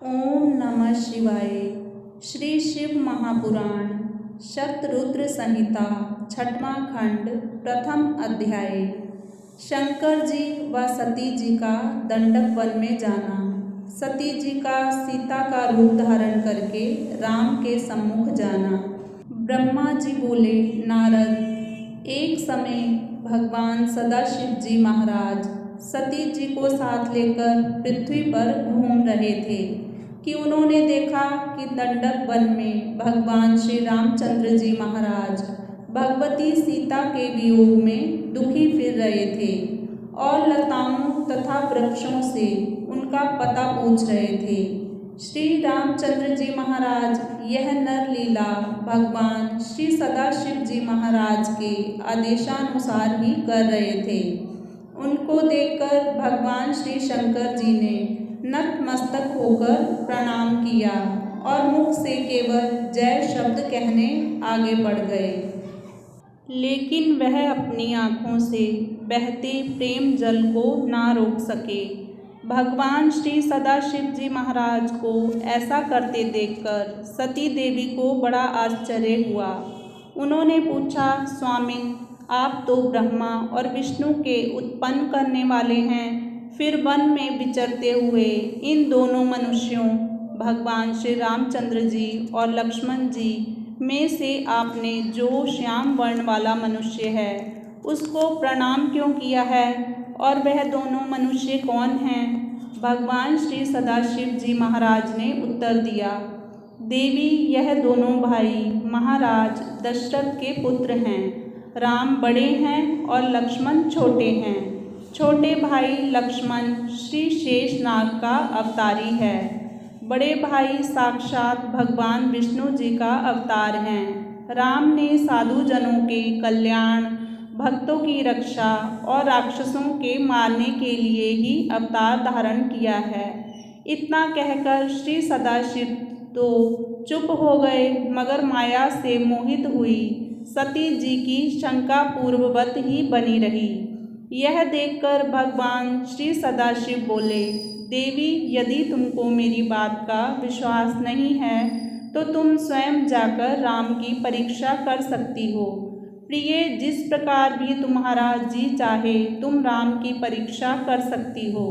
ओम नमः शिवाय। श्री शिव महापुराण शतरुद्र संहिता छठवां खंड प्रथम अध्याय। शंकर जी व सती जी का दंडक वन में जाना। सती जी का सीता का रूप धारण करके राम के सम्मुख जाना। ब्रह्मा जी बोले, नारद, एक समय भगवान सदाशिव जी महाराज सती जी को साथ लेकर पृथ्वी पर घूम रहे थे कि उन्होंने देखा कि दंडक वन में भगवान श्री रामचंद्र जी महाराज भगवती सीता के वियोग में दुखी फिर रहे थे और लताओं तथा वृक्षों से उनका पता पूछ रहे थे। श्री रामचंद्र जी महाराज यह नर लीला भगवान श्री सदाशिव जी महाराज के आदेशानुसार ही कर रहे थे। उनको देखकर भगवान श्री शंकर जी ने नतमस्तक होकर प्रणाम किया और मुख से केवल जय शब्द कहने आगे बढ़ गए। लेकिन वह अपनी आँखों से बहते प्रेम जल को ना रोक सके। भगवान श्री सदाशिव जी महाराज को ऐसा करते देखकर सती देवी को बड़ा आश्चर्य हुआ। उन्होंने पूछा, स्वामिन, आप तो ब्रह्मा और विष्णु के उत्पन्न करने वाले हैं, फिर वन में विचरते हुए इन दोनों मनुष्यों भगवान श्री रामचंद्र जी और लक्ष्मण जी में से आपने जो श्याम वर्ण वाला मनुष्य है उसको प्रणाम क्यों किया है, और वह दोनों मनुष्य कौन हैं? भगवान श्री सदाशिव जी महाराज ने उत्तर दिया, देवी, यह दोनों भाई महाराज दशरथ के पुत्र हैं। राम बड़े हैं और लक्ष्मण छोटे हैं। छोटे भाई लक्ष्मण श्री शेषनाग का अवतारी है। बड़े भाई साक्षात भगवान विष्णु जी का अवतार हैं। राम ने साधु जनों के कल्याण, भक्तों की रक्षा और राक्षसों के मारने के लिए ही अवतार धारण किया है। इतना कहकर श्री सदाशिव तो चुप हो गए, मगर माया से मोहित हुई सती जी की शंका पूर्ववत ही बनी रही। यह देखकर भगवान श्री सदाशिव बोले, देवी, यदि तुमको मेरी बात का विश्वास नहीं है तो तुम स्वयं जाकर राम की परीक्षा कर सकती हो। प्रिय, जिस प्रकार भी तुम्हारा जी चाहे तुम राम की परीक्षा कर सकती हो।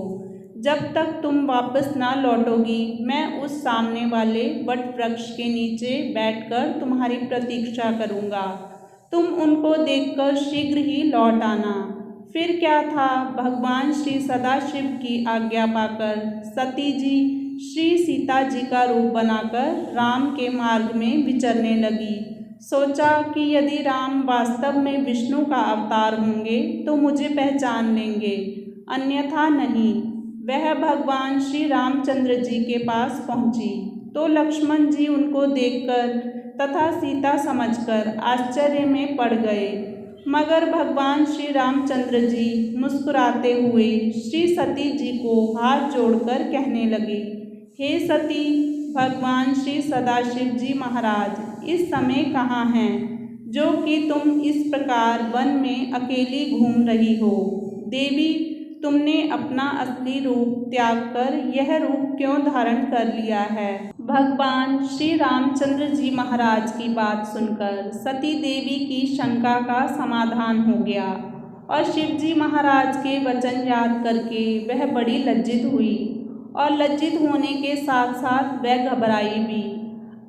जब तक तुम वापस ना लौटोगी मैं उस सामने वाले वट वृक्ष के नीचे बैठकर तुम्हारी प्रतीक्षा करूँगा। तुम उनको देखकर शीघ्र ही लौट आना। फिर क्या था, भगवान श्री सदाशिव की आज्ञा पाकर सती जी श्री सीता जी का रूप बनाकर राम के मार्ग में विचरने लगी। सोचा कि यदि राम वास्तव में विष्णु का अवतार होंगे तो मुझे पहचान लेंगे, अन्यथा नहीं। वह भगवान श्री रामचंद्र जी के पास पहुंची तो लक्ष्मण जी उनको देखकर तथा सीता समझकर आश्चर्य में पड़ गए, मगर भगवान श्री रामचंद्र जी मुस्कुराते हुए श्री सती जी को हाथ जोड़कर कहने लगे, हे सती, भगवान श्री सदाशिव जी महाराज इस समय कहाँ हैं, जो कि तुम इस प्रकार वन में अकेली घूम रही हो? देवी, तुमने अपना असली रूप त्याग कर यह रूप क्यों धारण कर लिया है? भगवान श्री रामचंद्र जी महाराज की बात सुनकर सती देवी की शंका का समाधान हो गया और शिव जी महाराज के वचन याद करके वह बड़ी लज्जित हुई और लज्जित होने के साथ साथ वह घबराई भी।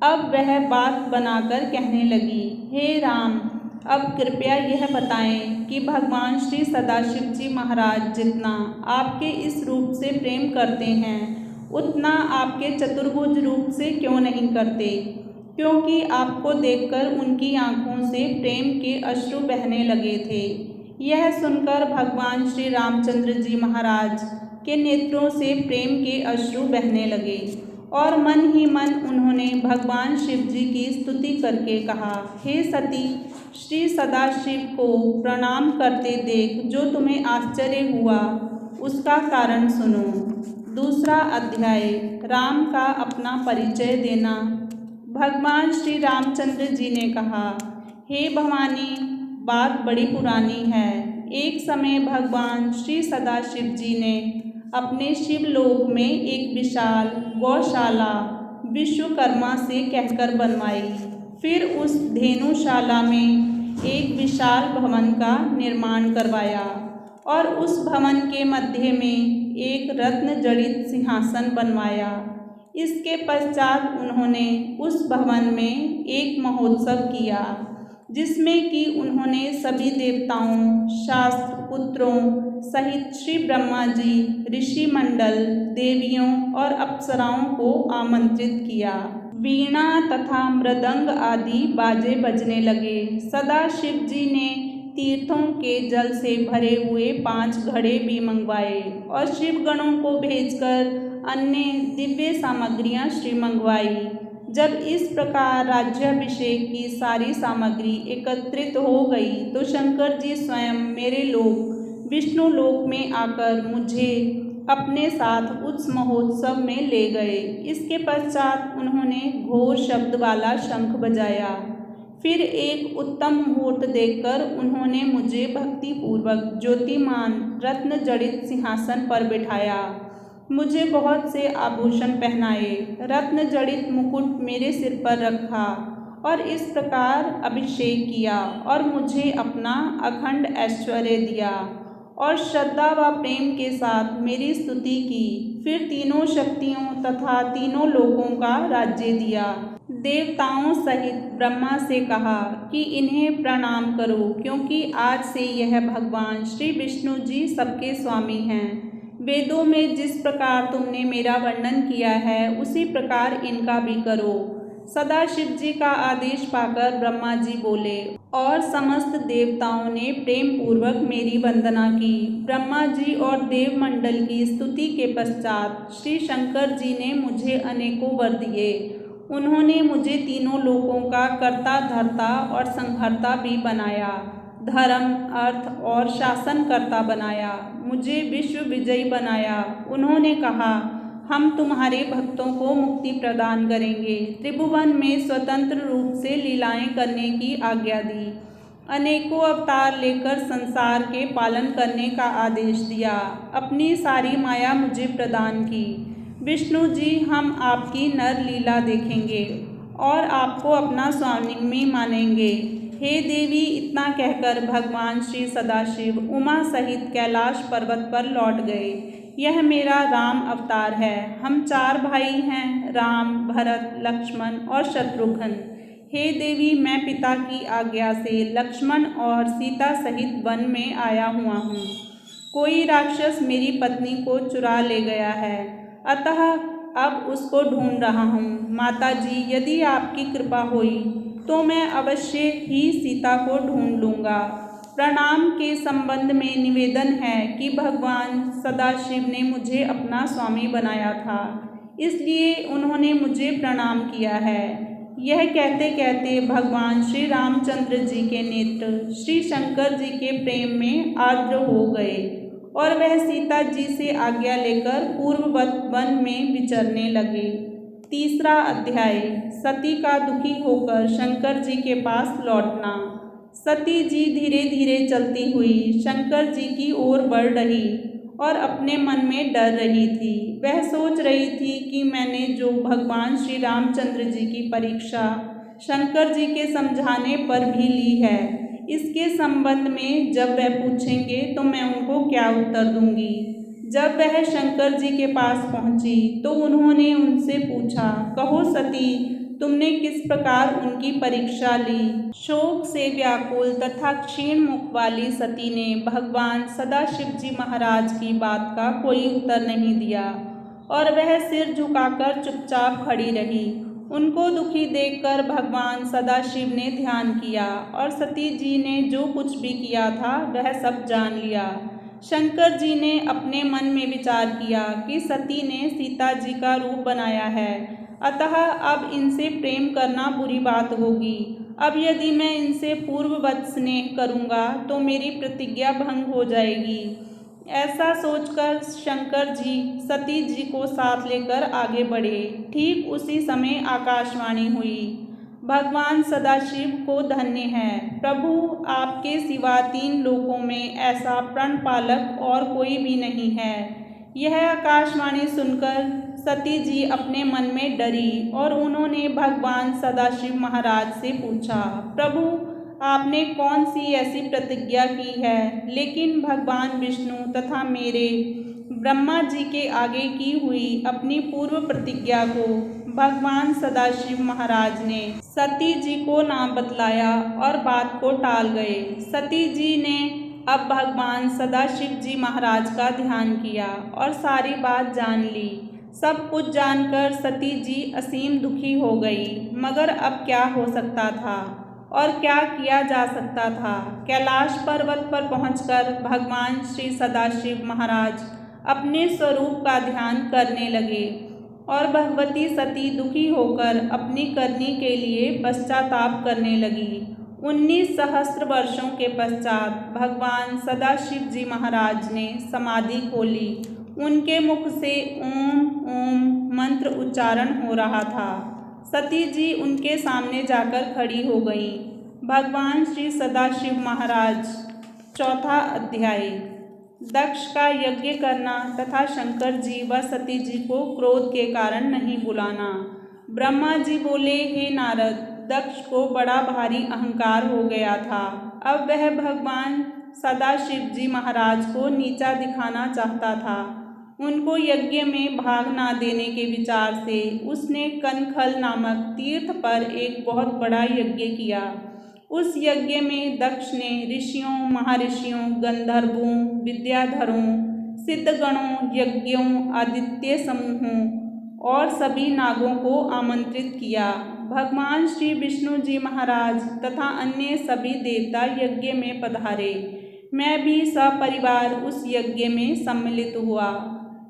अब वह बात बनाकर कहने लगी, हे राम, अब कृपया यह बताएं कि भगवान श्री सदाशिव जी महाराज जितना आपके इस रूप से प्रेम करते हैं उतना आपके चतुर्भुज रूप से क्यों नहीं करते? क्योंकि आपको देखकर उनकी आँखों से प्रेम के अश्रु बहने लगे थे। यह सुनकर भगवान श्री रामचंद्र जी महाराज के नेत्रों से प्रेम के अश्रु बहने लगे और मन ही मन उन्होंने भगवान शिव जी की स्तुति करके कहा, हे सती, श्री सदाशिव को प्रणाम करते देख जो तुम्हें आश्चर्य हुआ उसका कारण सुनो। दूसरा अध्याय, राम का अपना परिचय देना। भगवान श्री रामचंद्र जी ने कहा, हे भवानी, बात बड़ी पुरानी है। एक समय भगवान श्री सदाशिव जी ने अपने शिवलोक में एक विशाल गौशाला विश्वकर्मा से कहकर बनवाई। फिर उस धेनुशाला में एक विशाल भवन का निर्माण करवाया और उस भवन के मध्य में एक रत्न जड़ित सिंहासन बनवाया। इसके पश्चात उन्होंने उस भवन में एक महोत्सव किया जिसमें कि उन्होंने सभी देवताओं, शास्त्र पुत्रों सहित श्री ब्रह्मा जी, ऋषि मंडल, देवियों और अप्सराओं को आमंत्रित किया। वीणा तथा मृदंग आदि बाजे बजने लगे। सदाशिव जी ने तीर्थों के जल से भरे हुए 5 घड़े भी मंगवाए और शिवगणों को भेजकर अन्य दिव्य सामग्रियां श्री मंगवाई। जब इस प्रकार राज्याभिषेक की सारी सामग्री एकत्रित हो गई तो शंकर जी स्वयं मेरे लोक विष्णु लोक में आकर मुझे अपने साथ उस महोत्सव में ले गए। इसके पश्चात उन्होंने घोर शब्द वाला शंख बजाया। फिर एक उत्तम मुहूर्त देखकर उन्होंने मुझे भक्तिपूर्वक ज्योतिमान रत्न जड़ित सिंहासन पर बिठाया। मुझे बहुत से आभूषण पहनाए, रत्न जड़ित मुकुट मेरे सिर पर रखा और इस प्रकार अभिषेक किया और मुझे अपना अखंड ऐश्वर्य दिया और श्रद्धा व प्रेम के साथ मेरी स्तुति की। फिर तीनों शक्तियों तथा तीनों लोकों का राज्य दिया। देवताओं सहित ब्रह्मा से कहा कि इन्हें प्रणाम करो क्योंकि आज से यह भगवान श्री विष्णु जी सबके स्वामी हैं। वेदों में जिस प्रकार तुमने मेरा वर्णन किया है उसी प्रकार इनका भी करो। सदाशिव जी का आदेश पाकर ब्रह्मा जी बोले और समस्त देवताओं ने प्रेम पूर्वक मेरी वंदना की। ब्रह्मा जी और देवमंडल की स्तुति के पश्चात श्री शंकर जी ने मुझे अनेकों वर दिए। उन्होंने मुझे तीनों लोकों का कर्ता धर्ता और संहर्ता भी बनाया, धर्म अर्थ और शासन करता बनाया, मुझे विश्व विजयी बनाया। उन्होंने कहा हम तुम्हारे भक्तों को मुक्ति प्रदान करेंगे। त्रिभुवन में स्वतंत्र रूप से लीलाएं करने की आज्ञा दी। अनेकों अवतार लेकर संसार के पालन करने का आदेश दिया। अपनी सारी माया मुझे प्रदान की। विष्णु जी हम आपकी नर लीला देखेंगे और आपको अपना स्वामी मानेंगे। हे देवी, इतना कहकर भगवान श्री सदाशिव उमा सहित कैलाश पर्वत पर लौट गए। यह मेरा राम अवतार है। हम 4 भाई हैं, राम, भरत, लक्ष्मण और शत्रुघ्न। हे देवी, मैं पिता की आज्ञा से लक्ष्मण और सीता सहित वन में आया हुआ हूँ। कोई राक्षस मेरी पत्नी को चुरा ले गया है, अतः अब उसको ढूंढ रहा हूँ। माता जी, यदि आपकी कृपा हुई तो मैं अवश्य ही सीता को ढूंढ लूँगा। प्रणाम के संबंध में निवेदन है कि भगवान सदाशिव ने मुझे अपना स्वामी बनाया था, इसलिए उन्होंने मुझे प्रणाम किया है। यह कहते कहते भगवान श्री रामचंद्र जी के नेत्र श्री शंकर जी के प्रेम में आर्द्र हो गए और वह सीता जी से आज्ञा लेकर पूर्ववत वन में विचरने लगे। तीसरा अध्याय, सती का दुखी होकर शंकर जी के पास लौटना। सती जी धीरे धीरे चलती हुई शंकर जी की ओर बढ़ रही और अपने मन में डर रही थी। वह सोच रही थी कि मैंने जो भगवान श्री रामचंद्र जी की परीक्षा शंकर जी के समझाने पर भी ली है, इसके संबंध में जब वह पूछेंगे तो मैं उनको क्या उत्तर दूंगी। जब वह शंकर जी के पास पहुंची तो उन्होंने उनसे पूछा, कहो सती, तुमने किस प्रकार उनकी परीक्षा ली। शोक से व्याकुल तथा क्षीण मुख वाली सती ने भगवान सदाशिव जी महाराज की बात का कोई उत्तर नहीं दिया और वह सिर झुकाकर चुपचाप खड़ी रही। उनको दुखी देखकर भगवान सदाशिव ने ध्यान किया और सती जी ने जो कुछ भी किया था वह सब जान लिया। शंकर जी ने अपने मन में विचार किया कि सती ने सीता जी का रूप बनाया है, अतः अब इनसे प्रेम करना बुरी बात होगी। अब यदि मैं इनसे पूर्ववत स्नेह करूँगा तो मेरी प्रतिज्ञा भंग हो जाएगी। ऐसा सोचकर शंकर जी सती जी को साथ लेकर आगे बढ़े। ठीक उसी समय आकाशवाणी हुई, भगवान सदाशिव को धन्य है। प्रभु, आपके सिवा 3 लोकों में ऐसा प्रणपालक और कोई भी नहीं है। यह आकाशवाणी सुनकर सती जी अपने मन में डरी और उन्होंने भगवान सदाशिव महाराज से पूछा, प्रभु आपने कौन सी ऐसी प्रतिज्ञा की है? लेकिन भगवान विष्णु तथा मेरे ब्रह्मा जी के आगे की हुई अपनी पूर्व प्रतिज्ञा को भगवान सदाशिव महाराज ने सती जी को ना बतलाया और बात को टाल गए। सती जी ने अब भगवान सदाशिव जी महाराज का ध्यान किया और सारी बात जान ली। सब कुछ जानकर सती जी असीम दुखी हो गई, मगर अब क्या हो सकता था और क्या किया जा सकता था। कैलाश पर्वत पर पहुंचकर भगवान श्री सदाशिव महाराज अपने स्वरूप का ध्यान करने लगे और भगवती सती दुखी होकर अपनी करनी के लिए पश्चाताप करने लगी। 19 सहस्त्र वर्षों के पश्चात भगवान सदाशिव जी महाराज ने समाधि खोली। उनके मुख से ओम ओम मंत्र उच्चारण हो रहा था। सती जी उनके सामने जाकर खड़ी हो गईं। भगवान श्री सदाशिव महाराज। चौथा अध्याय। दक्ष का यज्ञ करना तथा शंकर जी व सती जी को क्रोध के कारण नहीं बुलाना। ब्रह्मा जी बोले, हे नारद, दक्ष को बड़ा भारी अहंकार हो गया था। अब वह भगवान सदाशिव जी महाराज को नीचा दिखाना चाहता था। उनको यज्ञ में भाग ना देने के विचार से उसने कनखल नामक तीर्थ पर एक बहुत बड़ा यज्ञ किया। उस यज्ञ में दक्ष ने ऋषियों, महर्षियों, गंधर्वों, विद्याधरों, सिद्धगणों, यज्ञों, आदित्य समूहों और सभी नागों को आमंत्रित किया। भगवान श्री विष्णु जी महाराज तथा अन्य सभी देवता यज्ञ में पधारे। मैं भी सपरिवार उस यज्ञ में सम्मिलित हुआ।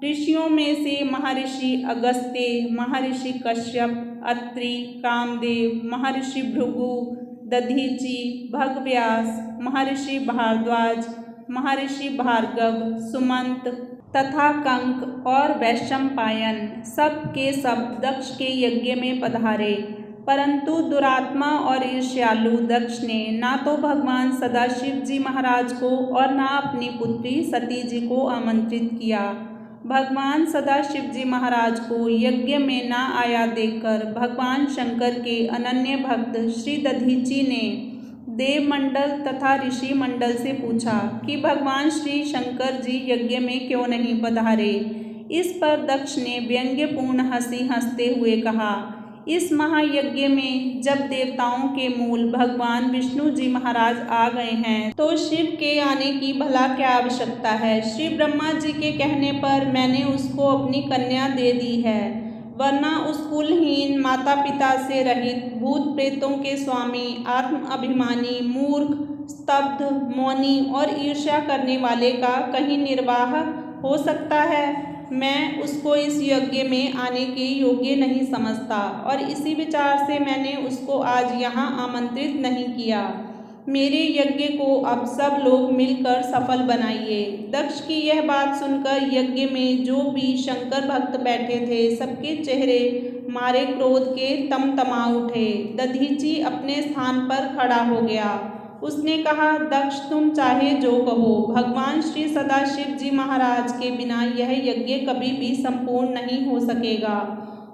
ऋषियों में से महर्षि अगस्त्य, महर्षि कश्यप, अत्रि, कामदेव, महर्षि भृगु, दधीचि, भगव्यास, महर्षि भारद्वाज, महर्षि भार्गव, सुमंत तथा कंक और वैशंपायन सब के सब दक्ष के यज्ञ में पधारे। परंतु दुरात्मा और ईर्ष्यालु दक्ष ने ना तो भगवान सदाशिव जी महाराज को और ना अपनी पुत्री सती जी को आमंत्रित किया। भगवान सदाशिव जी महाराज को यज्ञ में ना आया देखकर भगवान शंकर के अनन्य भक्त श्री दधीचि ने देवमंडल तथा ऋषि मंडल से पूछा कि भगवान श्री शंकर जी यज्ञ में क्यों नहीं पधारे। इस पर दक्ष ने व्यंग्यपूर्ण हंसी हंसते हुए कहा, इस महायज्ञ में जब देवताओं के मूल भगवान विष्णु जी महाराज आ गए हैं तो शिव के आने की भला क्या आवश्यकता है। श्री ब्रह्मा जी के कहने पर मैंने उसको अपनी कन्या दे दी है, वरना उस कुलहीन, माता पिता से रहित, भूत प्रेतों के स्वामी, आत्म अभिमानी, मूर्ख, स्तब्ध, मौनी और ईर्ष्या करने वाले का कहीं निर्वाह हो सकता है। मैं उसको इस यज्ञ में आने के योग्य नहीं समझता और इसी विचार से मैंने उसको आज यहाँ आमंत्रित नहीं किया। मेरे यज्ञ को अब सब लोग मिलकर सफल बनाइए। दक्ष की यह बात सुनकर यज्ञ में जो भी शंकर भक्त बैठे थे सबके चेहरे मारे क्रोध के तमतमा उठे। दधीचि अपने स्थान पर खड़ा हो गया। उसने कहा, दक्ष तुम चाहे जो कहो, भगवान श्री सदाशिव जी महाराज के बिना यह यज्ञ कभी भी संपूर्ण नहीं हो सकेगा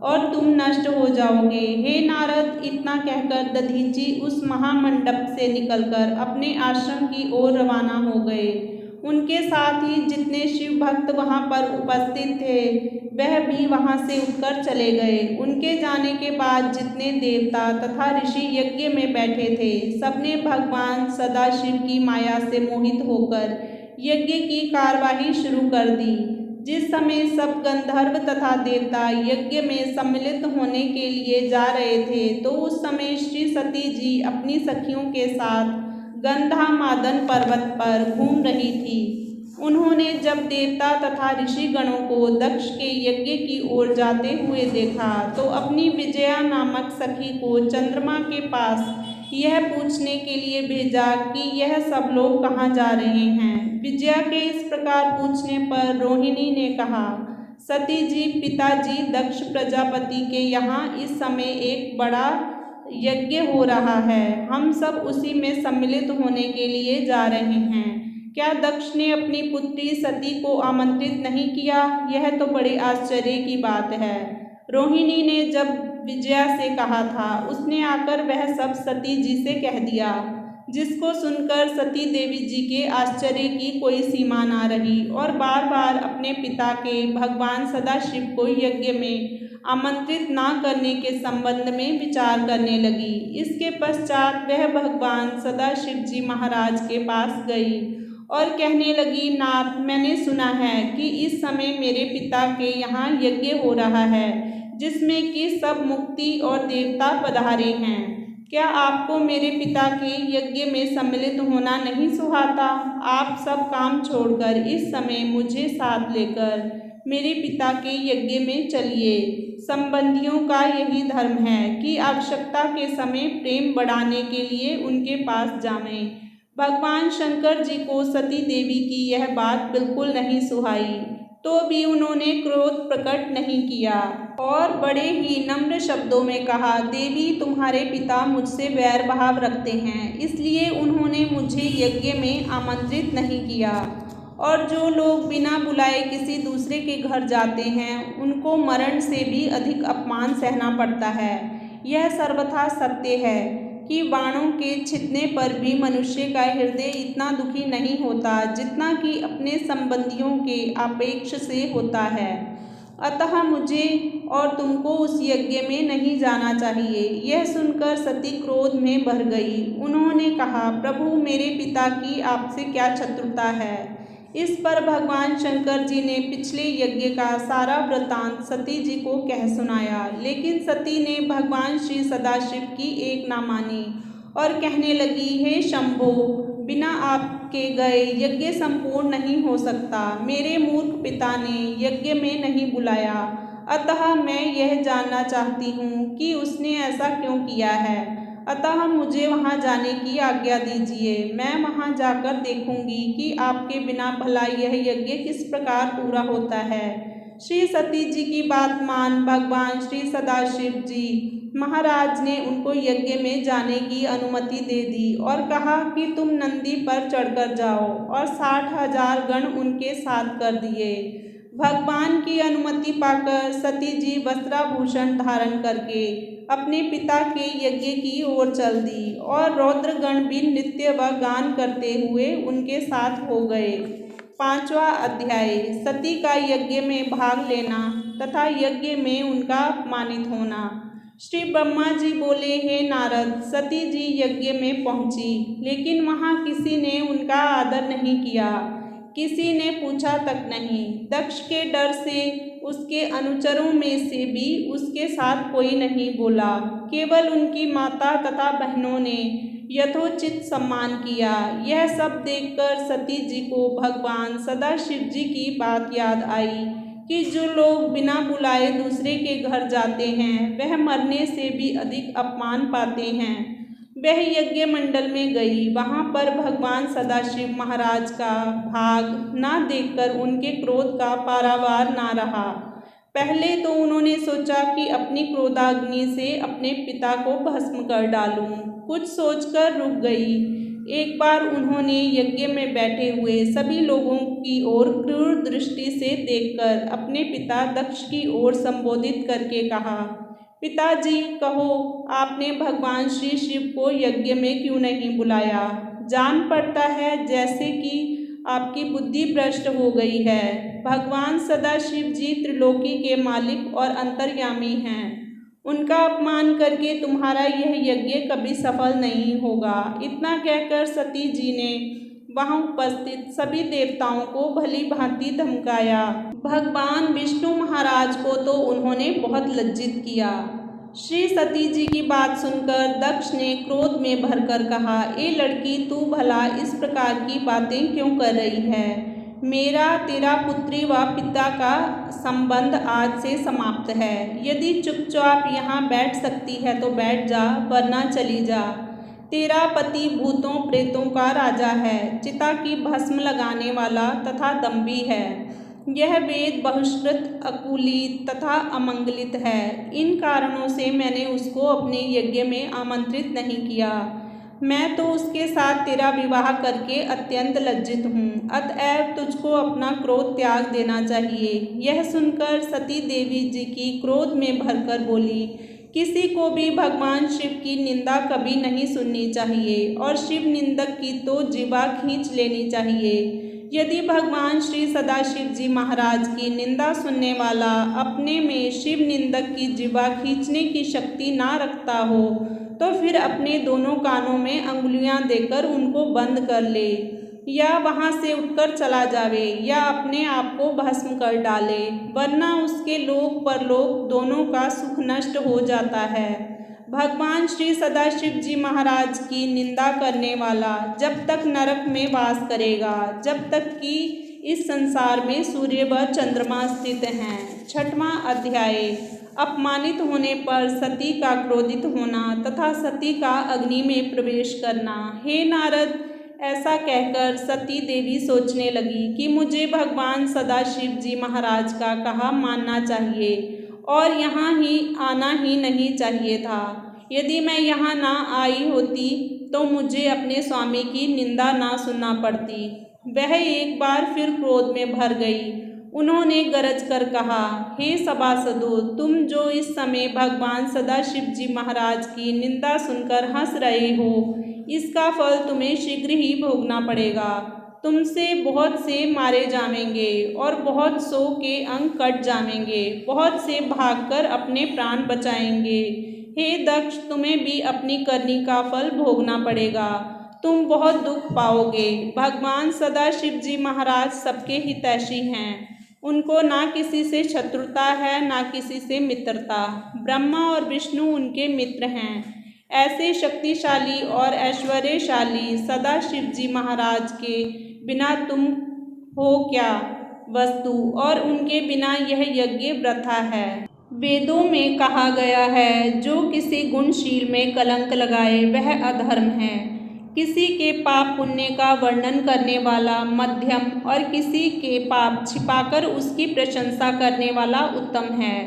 और तुम नष्ट हो जाओगे। हे नारद, इतना कहकर दधीचि उस महामंडप से निकलकर अपने आश्रम की ओर रवाना हो गए। उनके साथ ही जितने शिव भक्त वहां पर उपस्थित थे वह भी वहां से उठकर चले गए। उनके जाने के बाद जितने देवता तथा ऋषि यज्ञ में बैठे थे सबने भगवान सदाशिव की माया से मोहित होकर यज्ञ की कार्यवाही शुरू कर दी। जिस समय सब गंधर्व तथा देवता यज्ञ में सम्मिलित होने के लिए जा रहे थे तो उस समय श्री सती जी अपनी सखियों के साथ गंधामादन पर्वत पर घूम रही थी। उन्होंने जब देवता तथा ऋषि गणों को दक्ष के यज्ञ की ओर जाते हुए देखा तो अपनी विजया नामक सखी को चंद्रमा के पास यह पूछने के लिए भेजा कि यह सब लोग कहाँ जा रहे हैं। विजया के इस प्रकार पूछने पर रोहिणी ने कहा, सती जी, पिताजी दक्ष प्रजापति के यहाँ इस समय एक बड़ा यज्ञ हो रहा है, हम सब उसी में सम्मिलित होने के लिए जा रहे हैं। क्या दक्ष ने अपनी पुत्री सती को आमंत्रित नहीं किया? यह तो बड़े आश्चर्य की बात है। रोहिणी ने जब विजया से कहा था, उसने आकर वह सब सती जी से कह दिया, जिसको सुनकर सती देवी जी के आश्चर्य की कोई सीमा ना रही और बार बार अपने पिता के भगवान सदाशिव को यज्ञ में आमंत्रित ना करने के संबंध में विचार करने लगी। इसके पश्चात वह भगवान सदाशिव जी महाराज के पास गई और कहने लगी, नाथ, मैंने सुना है कि इस समय मेरे पिता के यहाँ यज्ञ हो रहा है, जिसमें कि सब मुक्ति और देवता पधारे हैं। क्या आपको मेरे पिता के यज्ञ में सम्मिलित होना नहीं सुहाता? आप सब काम छोड़कर इस समय मुझे साथ लेकर मेरे पिता के यज्ञ में चलिए। संबंधियों का यही धर्म है कि आवश्यकता के समय प्रेम बढ़ाने के लिए उनके पास जावें। भगवान शंकर जी को सती देवी की यह बात बिल्कुल नहीं सुहाई, तो भी उन्होंने क्रोध प्रकट नहीं किया और बड़े ही नम्र शब्दों में कहा, देवी, तुम्हारे पिता मुझसे वैर भाव रखते हैं, इसलिए उन्होंने मुझे यज्ञ में आमंत्रित नहीं किया। और जो लोग बिना बुलाए किसी दूसरे के घर जाते हैं, उनको मरण से भी अधिक अपमान सहना पड़ता है। यह सर्वथा सत्य है कि बाणों के छिदने पर भी मनुष्य का हृदय इतना दुखी नहीं होता जितना कि अपने संबंधियों के अपेक्ष से होता है। अतः मुझे और तुमको उस यज्ञ में नहीं जाना चाहिए। यह सुनकर सती क्रोध में भर गई। उन्होंने कहा, प्रभु, मेरे पिता की आपसे क्या शत्रुता है? इस पर भगवान शंकर जी ने पिछले यज्ञ का सारा वृत्तांत सती जी को कह सुनाया, लेकिन सती ने भगवान श्री सदाशिव की एक ना मानी और कहने लगी, हे शंभो, बिना आपके गए यज्ञ संपूर्ण नहीं हो सकता। मेरे मूर्ख पिता ने यज्ञ में नहीं बुलाया, अतः मैं यह जानना चाहती हूँ कि उसने ऐसा क्यों किया है। अतः मुझे वहाँ जाने की आज्ञा दीजिए। मैं वहाँ जाकर देखूंगी कि आपके बिना भला यह यज्ञ किस प्रकार पूरा होता है। श्री सती जी की बात मान भगवान श्री सदाशिव जी महाराज ने उनको यज्ञ में जाने की अनुमति दे दी और कहा कि तुम नंदी पर चढ़कर जाओ, और 60,000 गण उनके साथ कर दिए। भगवान की अनुमति पाकर सती जी वस्त्राभूषण धारण करके अपने पिता के यज्ञ की ओर चल दी और रौद्रगण भी नृत्य व गान करते हुए उनके साथ हो गए। 5वां अध्याय, सती का यज्ञ में भाग लेना तथा यज्ञ में उनका अपमानित होना। श्री ब्रह्मा जी बोले, हे नारद, सती जी यज्ञ में पहुंची, लेकिन वहां किसी ने उनका आदर नहीं किया, किसी ने पूछा तक नहीं। दक्ष के डर से उसके अनुचरों में से भी उसके साथ कोई नहीं बोला। केवल उनकी माता तथा बहनों ने यथोचित सम्मान किया। यह सब देखकर सती जी को भगवान सदाशिव जी की बात याद आई कि जो लोग बिना बुलाए दूसरे के घर जाते हैं, वह मरने से भी अधिक अपमान पाते हैं। वह यज्ञ मंडल में गई। वहाँ पर भगवान सदाशिव महाराज का भाग ना देखकर उनके क्रोध का पारावार ना रहा। पहले तो उन्होंने सोचा कि अपनी क्रोधाग्नि से अपने पिता को भस्म कर डालूं। कुछ सोचकर रुक गई। एक बार उन्होंने यज्ञ में बैठे हुए सभी लोगों की ओर क्रूर दृष्टि से देखकर अपने पिता दक्ष की ओर संबोधित करके कहा, पिताजी, कहो, आपने भगवान श्री शिव को यज्ञ में क्यों नहीं बुलाया? जान पड़ता है जैसे कि आपकी बुद्धि भ्रष्ट हो गई है। भगवान सदाशिव जी त्रिलोकी के मालिक और अंतर्यामी हैं। उनका अपमान करके तुम्हारा यह यज्ञ कभी सफल नहीं होगा। इतना कहकर सती जी ने वहाँ उपस्थित सभी देवताओं को भली भांति धमकाया। भगवान विष्णु महाराज को तो उन्होंने बहुत लज्जित किया। श्री सती जी की बात सुनकर दक्ष ने क्रोध में भरकर कहा, ए लड़की, तू भला इस प्रकार की बातें क्यों कर रही है? मेरा तेरा पुत्री व पिता का संबंध आज से समाप्त है। यदि चुपचाप यहाँ बैठ सकती है तो बैठ जा, वरना चली जा। तेरा पति भूतों प्रेतों का राजा है, चिता की भस्म लगाने वाला तथा दम्भी है। यह वेद बहिष्कृत, अकुलित तथा अमंगलित है। इन कारणों से मैंने उसको अपने यज्ञ में आमंत्रित नहीं किया। मैं तो उसके साथ तेरा विवाह करके अत्यंत लज्जित हूँ। अतएव तुझको अपना क्रोध त्याग देना चाहिए। यह सुनकर सती देवी जी की क्रोध में भरकर बोली, किसी को भी भगवान शिव की निंदा कभी नहीं सुननी चाहिए और शिव निंदक की तो जीवा खींच लेनी चाहिए। यदि भगवान श्री सदाशिव जी महाराज की निंदा सुनने वाला अपने में शिव निंदक की जीवा खींचने की शक्ति ना रखता हो तो फिर अपने दोनों कानों में अंगुलियां देकर उनको बंद कर ले, या वहां से उठकर चला जावे, या अपने आप को भस्म कर डाले, वरना उसके लोक परलोक दोनों का सुख नष्ट हो जाता है। भगवान श्री सदाशिव जी महाराज की निंदा करने वाला जब तक नरक में वास करेगा, जब तक कि इस संसार में सूर्य व चंद्रमा स्थित हैं। 6वां अध्याय। अपमानित होने पर सती का क्रोधित होना तथा सती का अग्नि में प्रवेश करना। हे नारद, ऐसा कहकर सती देवी सोचने लगी कि मुझे भगवान सदाशिव जी महाराज का कहा मानना चाहिए और यहाँ ही आना ही नहीं चाहिए था। यदि मैं यहाँ ना आई होती तो मुझे अपने स्वामी की निंदा ना सुनना पड़ती। वह एक बार फिर क्रोध में भर गई। उन्होंने गरज कर कहा, हे सभासदों, तुम जो इस समय भगवान सदाशिव जी महाराज की निंदा सुनकर हंस रहे हो, इसका फल तुम्हें शीघ्र ही भोगना पड़ेगा। तुमसे बहुत से मारे जाएंगे और बहुत सौ के अंग कट जाएंगे, बहुत से भागकर अपने प्राण बचाएंगे। हे दक्ष, तुम्हें भी अपनी करनी का फल भोगना पड़ेगा। तुम बहुत दुख पाओगे। भगवान सदाशिव जी महाराज सबके हितैषी हैं। उनको ना किसी से शत्रुता है ना किसी से मित्रता। ब्रह्मा और विष्णु उनके मित्र हैं। ऐसे शक्तिशाली और ऐश्वर्यशाली सदाशिव जी महाराज के बिना तुम हो क्या वस्तु, और उनके बिना यह यज्ञ वृथा है। वेदों में कहा गया है, जो किसी गुणशील में कलंक लगाए वह अधर्म है। किसी के पाप पुण्य का वर्णन करने वाला मध्यम और किसी के पाप छिपाकर उसकी प्रशंसा करने वाला उत्तम है।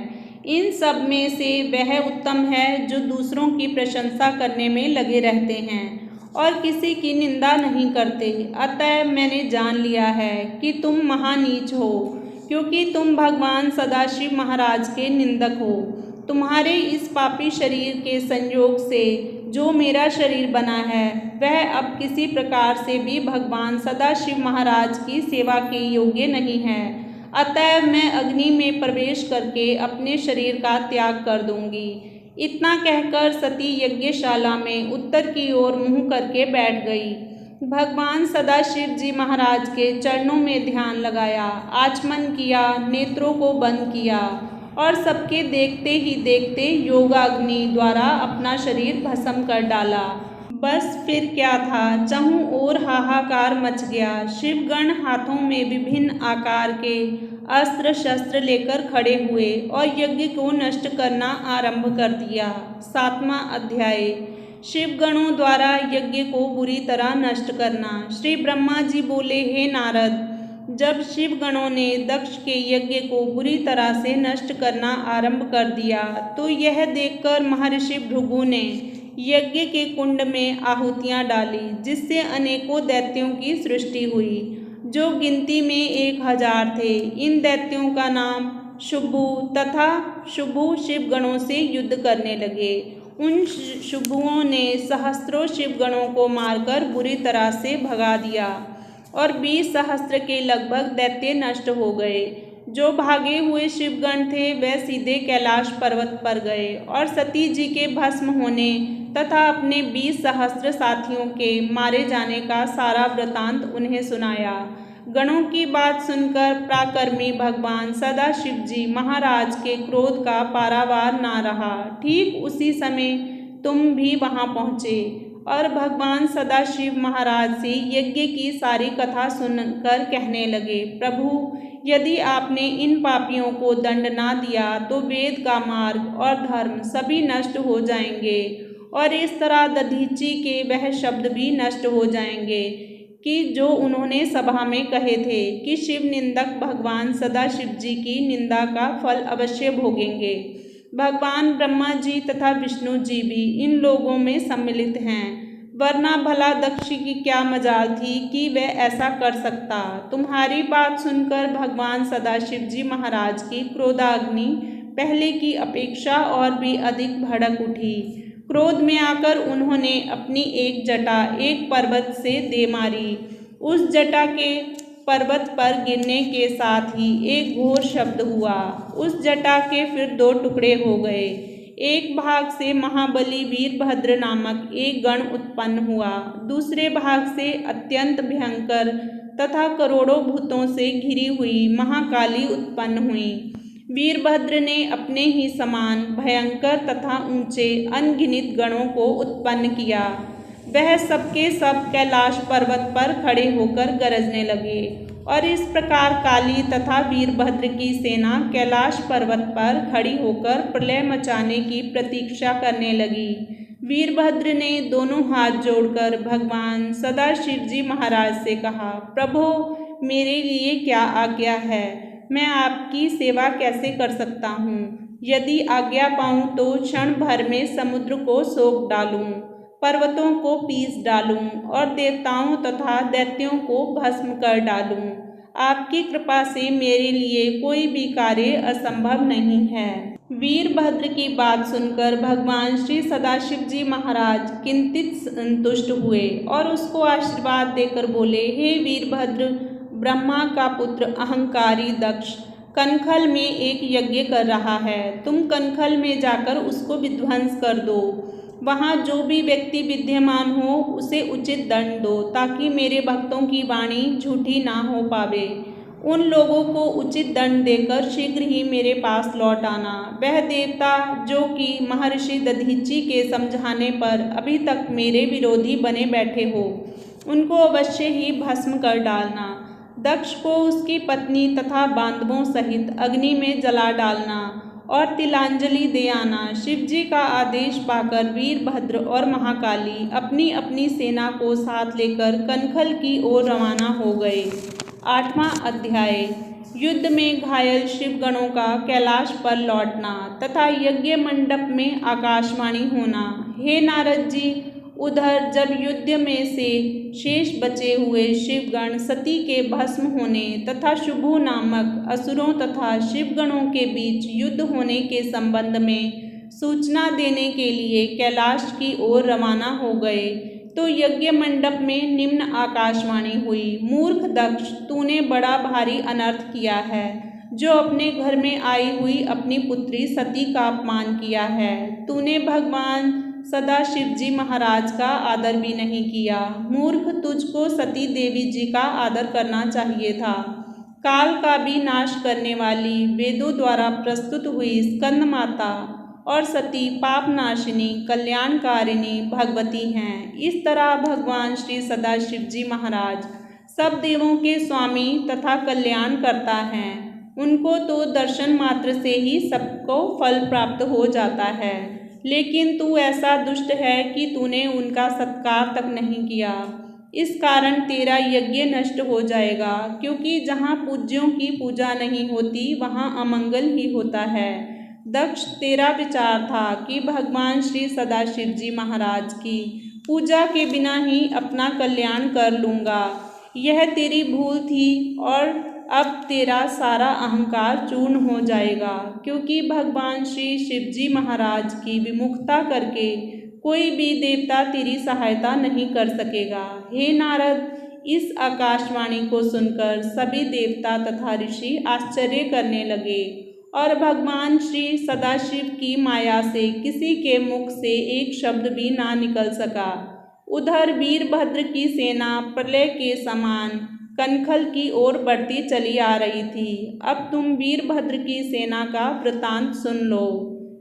इन सब में से वह उत्तम है जो दूसरों की प्रशंसा करने में लगे रहते हैं और किसी की निंदा नहीं करते। अतः मैंने जान लिया है कि तुम महानीच हो, क्योंकि तुम भगवान सदाशिव महाराज के निंदक हो। तुम्हारे इस पापी शरीर के संयोग से जो मेरा शरीर बना है वह अब किसी प्रकार से भी भगवान सदाशिव महाराज की सेवा के योग्य नहीं है। अतः मैं अग्नि में प्रवेश करके अपने शरीर का त्याग कर दूंगी। इतना कहकर सती यज्ञशाला में उत्तर की ओर मुँह करके बैठ गई। भगवान सदाशिव जी महाराज के चरणों में ध्यान लगाया, आचमन किया, नेत्रों को बंद किया और सबके देखते ही देखते योगाग्नि द्वारा अपना शरीर भस्म कर डाला। बस फिर क्या था, चारों ओर हाहाकार मच गया। शिवगण हाथों में विभिन्न आकार के अस्त्र शस्त्र लेकर खड़े हुए और यज्ञ को नष्ट करना आरंभ कर दिया। 7वां अध्याय। शिवगणों द्वारा यज्ञ को बुरी तरह नष्ट करना। श्री ब्रह्मा जी बोले, हे नारद, जब शिवगणों ने दक्ष के यज्ञ को बुरी तरह से नष्ट करना आरंभ कर दिया तो यह देखकर महर्षि भृगु ने यज्ञ के कुंड में आहुतियाँ डाली, जिससे अनेकों दैत्यों की सृष्टि हुई, जो गिनती में 1000 थे। इन दैत्यों का नाम शुभु तथा शुभु शिवगणों से युद्ध करने लगे। उन शुभुओं ने सहस्त्रों शिवगणों को मारकर बुरी तरह से भगा दिया और 20 सहस्त्र के लगभग दैत्य नष्ट हो गए। जो भागे हुए शिवगण थे वह सीधे कैलाश पर्वत पर गए और सती जी के भस्म होने तथा अपने 20 सहस्त्र साथियों के मारे जाने का सारा वृतांत उन्हें सुनाया। गणों की बात सुनकर पराक्रमी भगवान सदाशिव जी महाराज के क्रोध का पारावार ना रहा। ठीक उसी समय तुम भी वहां पहुँचे और भगवान सदाशिव महाराज से यज्ञ की सारी कथा सुनकर कहने लगे, प्रभु, यदि आपने इन पापियों को दंड ना दिया तो वेद का मार्ग और धर्म सभी नष्ट हो जाएंगे और इस तरह दधीची के वह शब्द भी नष्ट हो जाएंगे कि जो उन्होंने सभा में कहे थे कि शिव निंदक भगवान सदाशिव जी की निंदा का फल अवश्य भोगेंगे। भगवान ब्रह्मा जी तथा विष्णु जी भी इन लोगों में सम्मिलित हैं। वरना भला दक्ष की क्या मजाल थी कि वह ऐसा कर सकता। तुम्हारी बात सुनकर भगवान सदाशिव जी महाराज की क्रोधाग्नि पहले की अपेक्षा और भी अधिक भड़क उठी। क्रोध में आकर उन्होंने अपनी एक जटा एक पर्वत से दे मारी। उस जटा के पर्वत पर गिरने के साथ ही एक घोर शब्द हुआ। उस जटा के फिर दो टुकड़े हो गए। एक भाग से महाबली वीरभद्र नामक एक गण उत्पन्न हुआ, दूसरे भाग से अत्यंत भयंकर तथा करोड़ों भूतों से घिरी हुई महाकाली उत्पन्न हुई। वीरभद्र ने अपने ही समान भयंकर तथा ऊंचे अनगिनत गणों को उत्पन्न किया। वह सबके सब कैलाश पर्वत पर खड़े होकर गरजने लगे और इस प्रकार काली तथा वीरभद्र की सेना कैलाश पर्वत पर खड़ी होकर प्रलय मचाने की प्रतीक्षा करने लगी। वीरभद्र ने दोनों हाथ जोड़कर भगवान सदाशिव जी महाराज से कहा, प्रभो मेरे लिए क्या आज्ञा है? मैं आपकी सेवा कैसे कर सकता हूँ? यदि आज्ञा पाऊँ तो क्षण भर में समुद्र को सोख डालूँ, पर्वतों को पीस डालूं और देवताओं तथा दैत्यों को भस्म कर डालूं। आपकी कृपा से मेरे लिए कोई भी कार्य असंभव नहीं है। वीरभद्र की बात सुनकर भगवान श्री सदाशिव जी महाराज किंचित संतुष्ट हुए और उसको आशीर्वाद देकर बोले, हे वीरभद्र, ब्रह्मा का पुत्र अहंकारी दक्ष कनखल में एक यज्ञ कर रहा है। तुम कनखल में जाकर उसको विध्वंस कर दो। वहाँ जो भी व्यक्ति विद्यमान हो उसे उचित दंड दो, ताकि मेरे भक्तों की वाणी झूठी ना हो पावे। उन लोगों को उचित दंड देकर शीघ्र ही मेरे पास लौट आना। वह देवता जो कि महर्षि दधीची के समझाने पर अभी तक मेरे विरोधी बने बैठे हो, उनको अवश्य ही भस्म कर डालना। दक्ष को उसकी पत्नी तथा बांधवों सहित अग्नि में जला डालना और तिलांजलि दे आना। शिव जी का आदेश पाकर वीरभद्र और महाकाली अपनी अपनी सेना को साथ लेकर कनखल की ओर रवाना हो गए। 8वां अध्याय, युद्ध में घायल शिवगणों का कैलाश पर लौटना तथा यज्ञ मंडप में आकाशवाणी होना। हे नारद जी, उधर जब युद्ध में से शेष बचे हुए शिवगण सती के भस्म होने तथा शुभु नामक असुरों तथा शिवगणों के बीच युद्ध होने के संबंध में सूचना देने के लिए कैलाश की ओर रवाना हो गए, तो यज्ञ मंडप में निम्न आकाशवाणी हुई। मूर्ख दक्ष, तूने बड़ा भारी अनर्थ किया है, जो अपने घर में आई हुई अपनी पुत्री सती का अपमान किया है। तूने भगवान सदाशिव जी महाराज का आदर भी नहीं किया। मूर्ख, तुझको सती देवी जी का आदर करना चाहिए था। काल का भी नाश करने वाली वेदों द्वारा प्रस्तुत हुई स्कंद माता और सती पाप नाशिनी कल्याणकारिणी भगवती हैं। इस तरह भगवान श्री सदाशिव जी महाराज सब देवों के स्वामी तथा कल्याण करता हैं। उनको तो दर्शन मात्र से ही सबको फल प्राप्त हो जाता है, लेकिन तू ऐसा दुष्ट है कि तूने उनका सत्कार तक नहीं किया। इस कारण तेरा यज्ञ नष्ट हो जाएगा, क्योंकि जहाँ पूज्यों की पूजा नहीं होती वहाँ अमंगल ही होता है। दक्ष, तेरा विचार था कि भगवान श्री सदाशिव जी महाराज की पूजा के बिना ही अपना कल्याण कर लूँगा। यह तेरी भूल थी और अब तेरा सारा अहंकार चूर्ण हो जाएगा, क्योंकि भगवान श्री शिव जी महाराज की विमुखता करके कोई भी देवता तेरी सहायता नहीं कर सकेगा। हे नारद, इस आकाशवाणी को सुनकर सभी देवता तथा ऋषि आश्चर्य करने लगे और भगवान श्री सदाशिव की माया से किसी के मुख से एक शब्द भी ना निकल सका। उधर वीरभद्र की सेना प्रलय के समान कनखल की ओर बढ़ती चली आ रही थी। अब तुम वीरभद्र की सेना का वृतांत सुन लो।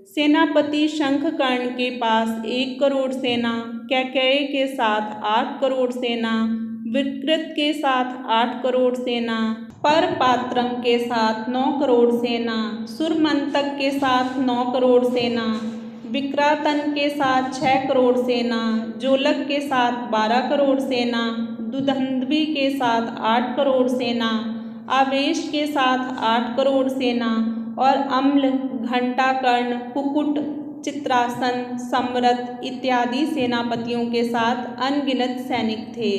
सेनापति शंखकर्ण के पास 1 करोड़ सेना, कैकेयी के साथ 8 करोड़ सेना, विकृत के साथ 8 करोड़ सेना, परपात्रम के साथ 9 करोड़ सेना, सुरमंतक के साथ 9 करोड़ सेना, विक्रातन के साथ 6 करोड़ सेना, जोलक के साथ 12 करोड़ सेना, दुधंद्वी के साथ 8 करोड़ सेना, आवेश के साथ 8 करोड़ सेना और अम्ल, घंटाकर्ण, कुकुट, चित्रासन, सम्रत इत्यादि सेनापतियों के साथ अनगिनत सैनिक थे।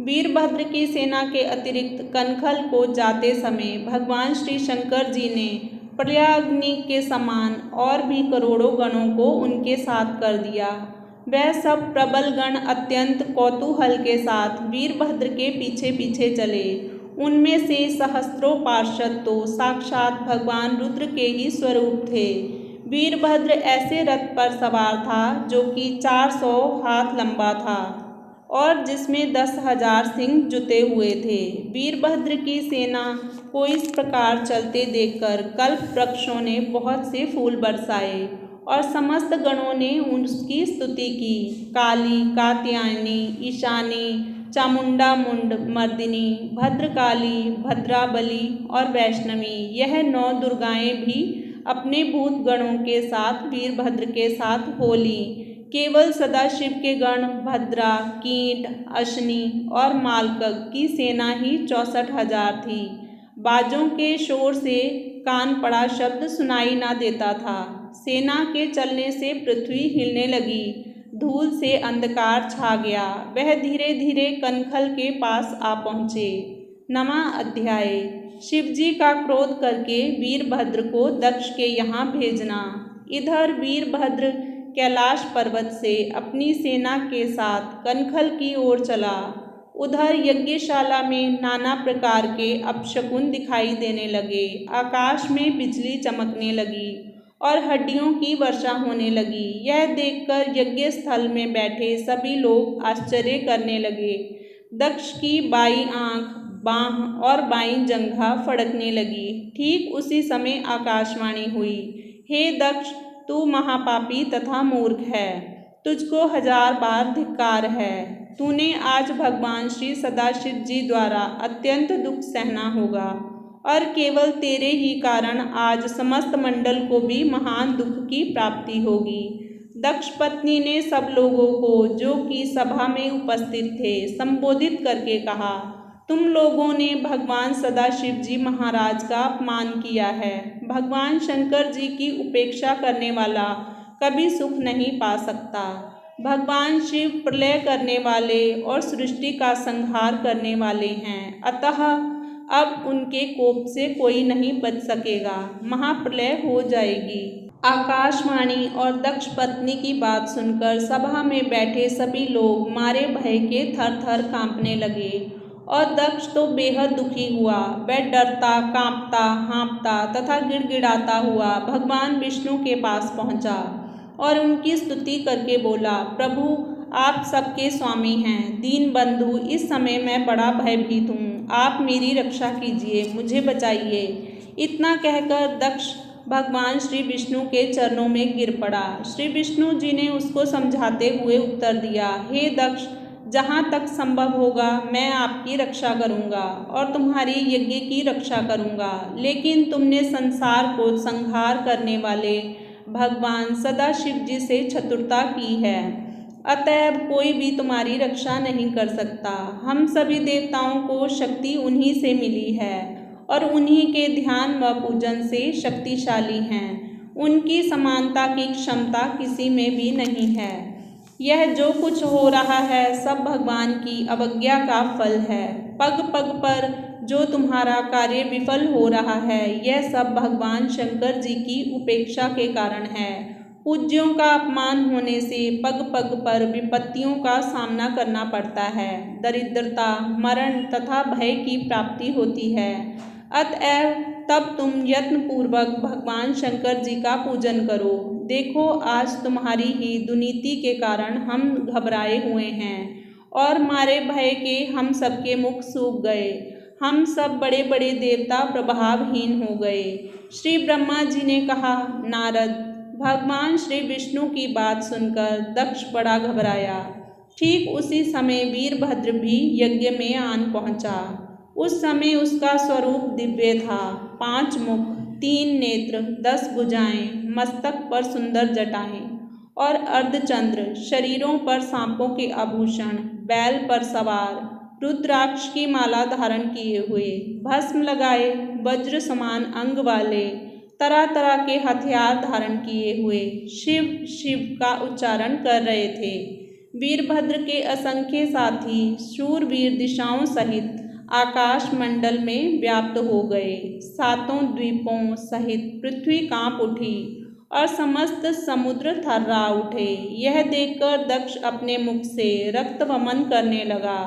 वीरभद्र की सेना के अतिरिक्त कनखल को जाते समय भगवान श्री शंकर जी ने प्रलयाग्नि के समान और भी करोड़ों गणों को उनके साथ कर दिया। वह सब प्रबल गण अत्यंत कौतूहल के साथ वीरभद्र के पीछे पीछे चले। उनमें से सहस्त्रों पार्षद तो साक्षात भगवान रुद्र के ही स्वरूप थे। वीरभद्र ऐसे रथ पर सवार था जो कि 400 हाथ लंबा था और जिसमें 10,000 सिंह जुते हुए थे। वीरभद्र की सेना को इस प्रकार चलते देखकर कल्प वृक्षों ने बहुत से फूल बरसाए और समस्त गणों ने उसकी स्तुति की। काली, कात्यायनी, ईशानी, चामुंडा मुंड मर्दिनी, भद्रकाली, भद्राबली और वैष्णवी, यह 9 दुर्गाएं भी अपने भूत गणों के साथ वीरभद्र के साथ होली। केवल सदाशिव के गण भद्रा, कीट, अश्नि और मालकक की सेना ही 64,000 थी। बाजों के शोर से कान पड़ा शब्द सुनाई ना देता था। सेना के चलने से पृथ्वी हिलने लगी, धूल से अंधकार छा गया। वह धीरे धीरे कनखल के पास आ पहुँचे। 9वां अध्याय। शिवजी का क्रोध करके वीरभद्र को दक्ष के यहाँ भेजना। इधर वीरभद्र कैलाश पर्वत से अपनी सेना के साथ कनखल की ओर चला। उधर यज्ञशाला में नाना प्रकार के अपशकुन दिखाई देने लगे। आकाश में बिजली चमकने लगी और हड्डियों की वर्षा होने लगी। यह देखकर यज्ञ स्थल में बैठे सभी लोग आश्चर्य करने लगे। दक्ष की बाई आंख, बाँह और बाईं जंघा फड़कने लगी। ठीक उसी समय आकाशवाणी हुई, हे दक्ष, तू महापापी तथा मूर्ख है, तुझको 1000 बार धिक्कार है। तूने आज भगवान श्री सदाशिव जी द्वारा अत्यंत दुख सहना होगा और केवल तेरे ही कारण आज समस्त मंडल को भी महान दुख की प्राप्ति होगी। दक्ष पत्नी ने सब लोगों को जो कि सभा में उपस्थित थे संबोधित करके कहा, तुम लोगों ने भगवान सदाशिव जी महाराज का अपमान किया है। भगवान शंकर जी की उपेक्षा करने वाला कभी सुख नहीं पा सकता। भगवान शिव प्रलय करने वाले और सृष्टि का संहार करने वाले हैं, अतः अब उनके कोप से कोई नहीं बच सकेगा। महाप्रलय हो जाएगी। आकाशवाणी और दक्ष पत्नी की बात सुनकर सभा में बैठे सभी लोग मारे भय के थर थर कांपने लगे और दक्ष तो बेहद दुखी हुआ। वह डरता, कांपता, हाँफता तथा गिड़गिड़ाता हुआ भगवान विष्णु के पास पहुंचा और उनकी स्तुति करके बोला, प्रभु, आप सबके स्वामी हैं, दीन बंधु, इस समय मैं बड़ा भयभीत हूँ, आप मेरी रक्षा कीजिए, मुझे बचाइए। इतना कहकर दक्ष भगवान श्री विष्णु के चरणों में गिर पड़ा। श्री विष्णु जी ने उसको समझाते हुए उत्तर दिया, हे दक्ष, जहाँ तक संभव होगा मैं आपकी रक्षा करूँगा और तुम्हारी यज्ञ की रक्षा करूँगा, लेकिन तुमने संसार को संहार करने वाले भगवान सदाशिव जी से चतुरता की है, अतएव कोई भी तुम्हारी रक्षा नहीं कर सकता। हम सभी देवताओं को शक्ति उन्हीं से मिली है और उन्हीं के ध्यान व पूजन से शक्तिशाली हैं। उनकी समानता की क्षमता किसी में भी नहीं है। यह जो कुछ हो रहा है सब भगवान की अवज्ञा का फल है। पग पग पर जो तुम्हारा कार्य विफल हो रहा है, यह सब भगवान शंकर जी की उपेक्षा के कारण है। पूज्यों का अपमान होने से पग पग पर विपत्तियों का सामना करना पड़ता है। दरिद्रता, मरण तथा भय की प्राप्ति होती है। अतएव तब तुम यत्नपूर्वक भगवान शंकर जी का पूजन करो। देखो, आज तुम्हारी ही दुर्नीति के कारण हम घबराए हुए हैं और मारे भय के हम सबके मुख सूख गए। हम सब बड़े बड़े देवता प्रभावहीन हो गए। श्री ब्रह्मा जी ने कहा, नारद, भगवान श्री विष्णु की बात सुनकर दक्ष बड़ा घबराया। ठीक उसी समय वीरभद्र भी यज्ञ में आन पहुंचा। उस समय उसका स्वरूप दिव्य था। 5 मुख, 3 नेत्र, 10 भुजाएं, मस्तक पर सुंदर जटाएं और अर्धचंद्र, शरीरों पर सांपों के आभूषण, बैल पर सवार, रुद्राक्ष की माला धारण किए हुए, भस्म लगाए, वज्र समान अंग वाले, तरह तरह के हथियार धारण किए हुए शिव शिव का उच्चारण कर रहे थे। वीरभद्र के असंख्य साथी शूरवीर दिशाओं सहित आकाश मंडल में व्याप्त हो गए। सातों द्वीपों सहित पृथ्वी कांप उठी और समस्त समुद्र थर्रा उठे। यह देखकर दक्ष अपने मुख से रक्त वमन करने लगा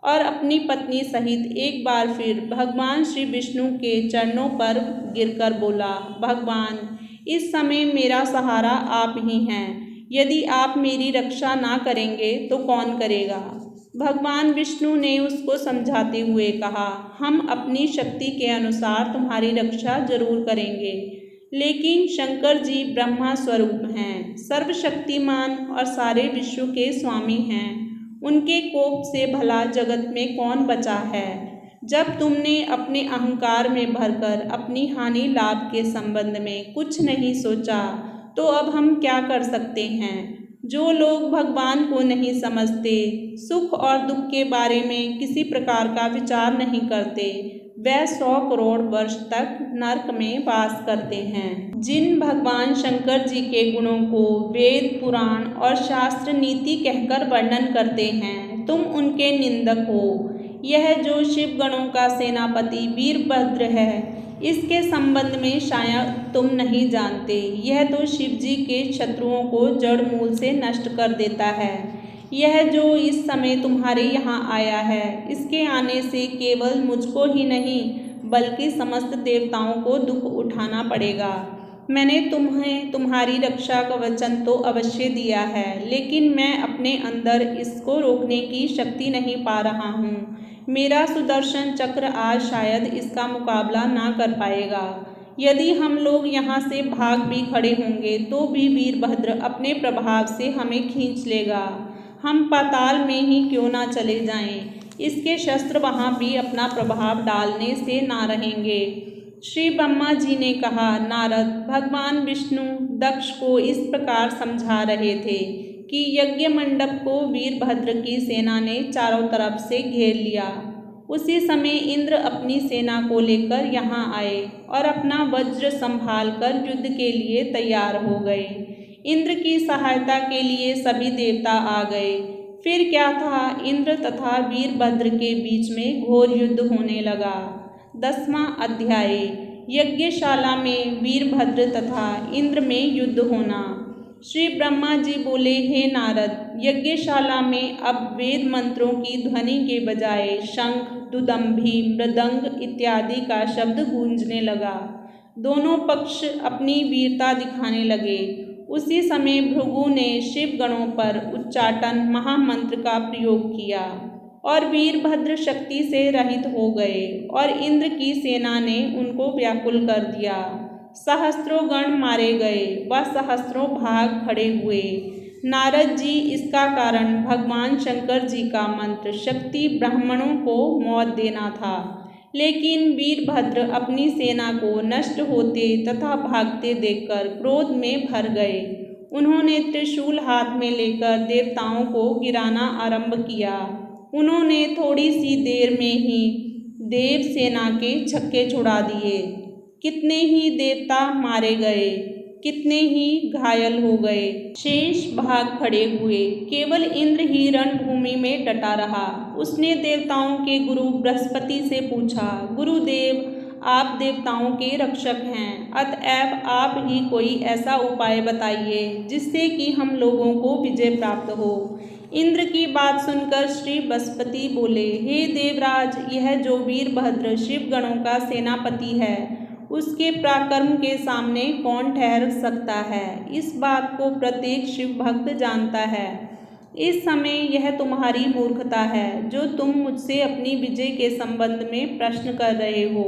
और अपनी पत्नी सहित एक बार फिर भगवान श्री विष्णु के चरणों पर गिरकर बोला, भगवान, इस समय मेरा सहारा आप ही हैं। यदि आप मेरी रक्षा ना करेंगे तो कौन करेगा। भगवान विष्णु ने उसको समझाते हुए कहा, हम अपनी शक्ति के अनुसार तुम्हारी रक्षा जरूर करेंगे, लेकिन शंकर जी ब्रह्मा स्वरूप हैं, सर्वशक्तिमान और सारे विश्व के स्वामी हैं। उनके कोप से भला जगत में कौन बचा है। जब तुमने अपने अहंकार में भरकर अपनी हानि लाभ के संबंध में कुछ नहीं सोचा, तो अब हम क्या कर सकते हैं। जो लोग भगवान को नहीं समझते, सुख और दुख के बारे में किसी प्रकार का विचार नहीं करते, वह 100 करोड़ वर्ष तक नरक में वास करते हैं। जिन भगवान शंकर जी के गुणों को वेद, पुराण और शास्त्र नीति कहकर वर्णन करते हैं, तुम उनके निंदक हो। यह जो शिव गणों का सेनापति वीरभद्र है, इसके संबंध में शायद तुम नहीं जानते। यह तो शिव जी के शत्रुओं को जड़ मूल से नष्ट कर देता है। यह जो इस समय तुम्हारे यहाँ आया है, इसके आने से केवल मुझको ही नहीं बल्कि समस्त देवताओं को दुख उठाना पड़ेगा। मैंने तुम्हें तुम्हारी रक्षा का वचन तो अवश्य दिया है, लेकिन मैं अपने अंदर इसको रोकने की शक्ति नहीं पा रहा हूँ। मेरा सुदर्शन चक्र आज शायद इसका मुकाबला ना कर पाएगा। यदि हम लोग यहाँ से भाग भी खड़े होंगे तो भी वीरभद्र अपने प्रभाव से हमें खींच लेगा। हम पाताल में ही क्यों ना चले जाएं, इसके शस्त्र वहाँ भी अपना प्रभाव डालने से ना रहेंगे। श्री ब्रह्मा जी ने कहा, नारद, भगवान विष्णु दक्ष को इस प्रकार समझा रहे थे कि यज्ञ मंडप को वीरभद्र की सेना ने चारों तरफ से घेर लिया। उसी समय इंद्र अपनी सेना को लेकर यहाँ आए और अपना वज्र संभाल कर युद्ध के लिए तैयार हो गए। इंद्र की सहायता के लिए सभी देवता आ गए। फिर क्या था, इंद्र तथा वीरभद्र के बीच में घोर युद्ध होने लगा। 10वां अध्याय, यज्ञशाला में वीरभद्र तथा इंद्र में युद्ध होना। श्री ब्रह्मा जी बोले, हे नारद, यज्ञशाला में अब वेद मंत्रों की ध्वनि के बजाय शंख, दुदंभी, मृदंग इत्यादि का शब्द गूंजने लगा। दोनों पक्ष अपनी वीरता दिखाने लगे। उसी समय भृगु ने शिव गणों पर उच्चाटन महामंत्र का प्रयोग किया और वीरभद्र शक्ति से रहित हो गए और इंद्र की सेना ने उनको व्याकुल कर दिया। सहस्त्रों गण मारे गए व सहस्त्रों भाग खड़े हुए। नारद जी, इसका कारण भगवान शंकर जी का मंत्र शक्ति ब्राह्मणों को मौत देना था, लेकिन वीरभद्र अपनी सेना को नष्ट होते तथा भागते देखकर क्रोध में भर गए। उन्होंने त्रिशूल हाथ में लेकर देवताओं को गिराना आरंभ किया। उन्होंने थोड़ी सी देर में ही देव सेना के छक्के छुड़ा दिए। कितने ही देवता मारे गए, कितने ही घायल हो गए, शेष भाग खड़े हुए। केवल इंद्र ही रणभूमि में डटा रहा। उसने देवताओं के गुरु बृहस्पति से पूछा, गुरुदेव, आप देवताओं के रक्षक हैं, अतएव आप ही कोई ऐसा उपाय बताइए जिससे कि हम लोगों को विजय प्राप्त हो। इंद्र की बात सुनकर श्री बृहस्पति बोले, हे देवराज, यह जो वीरभद्र शिव गणों का सेनापति है, उसके पराक्रम के सामने कौन ठहर सकता है। इस बात को प्रत्येक शिव भक्त जानता है। इस समय यह तुम्हारी मूर्खता है जो तुम मुझसे अपनी विजय के संबंध में प्रश्न कर रहे हो।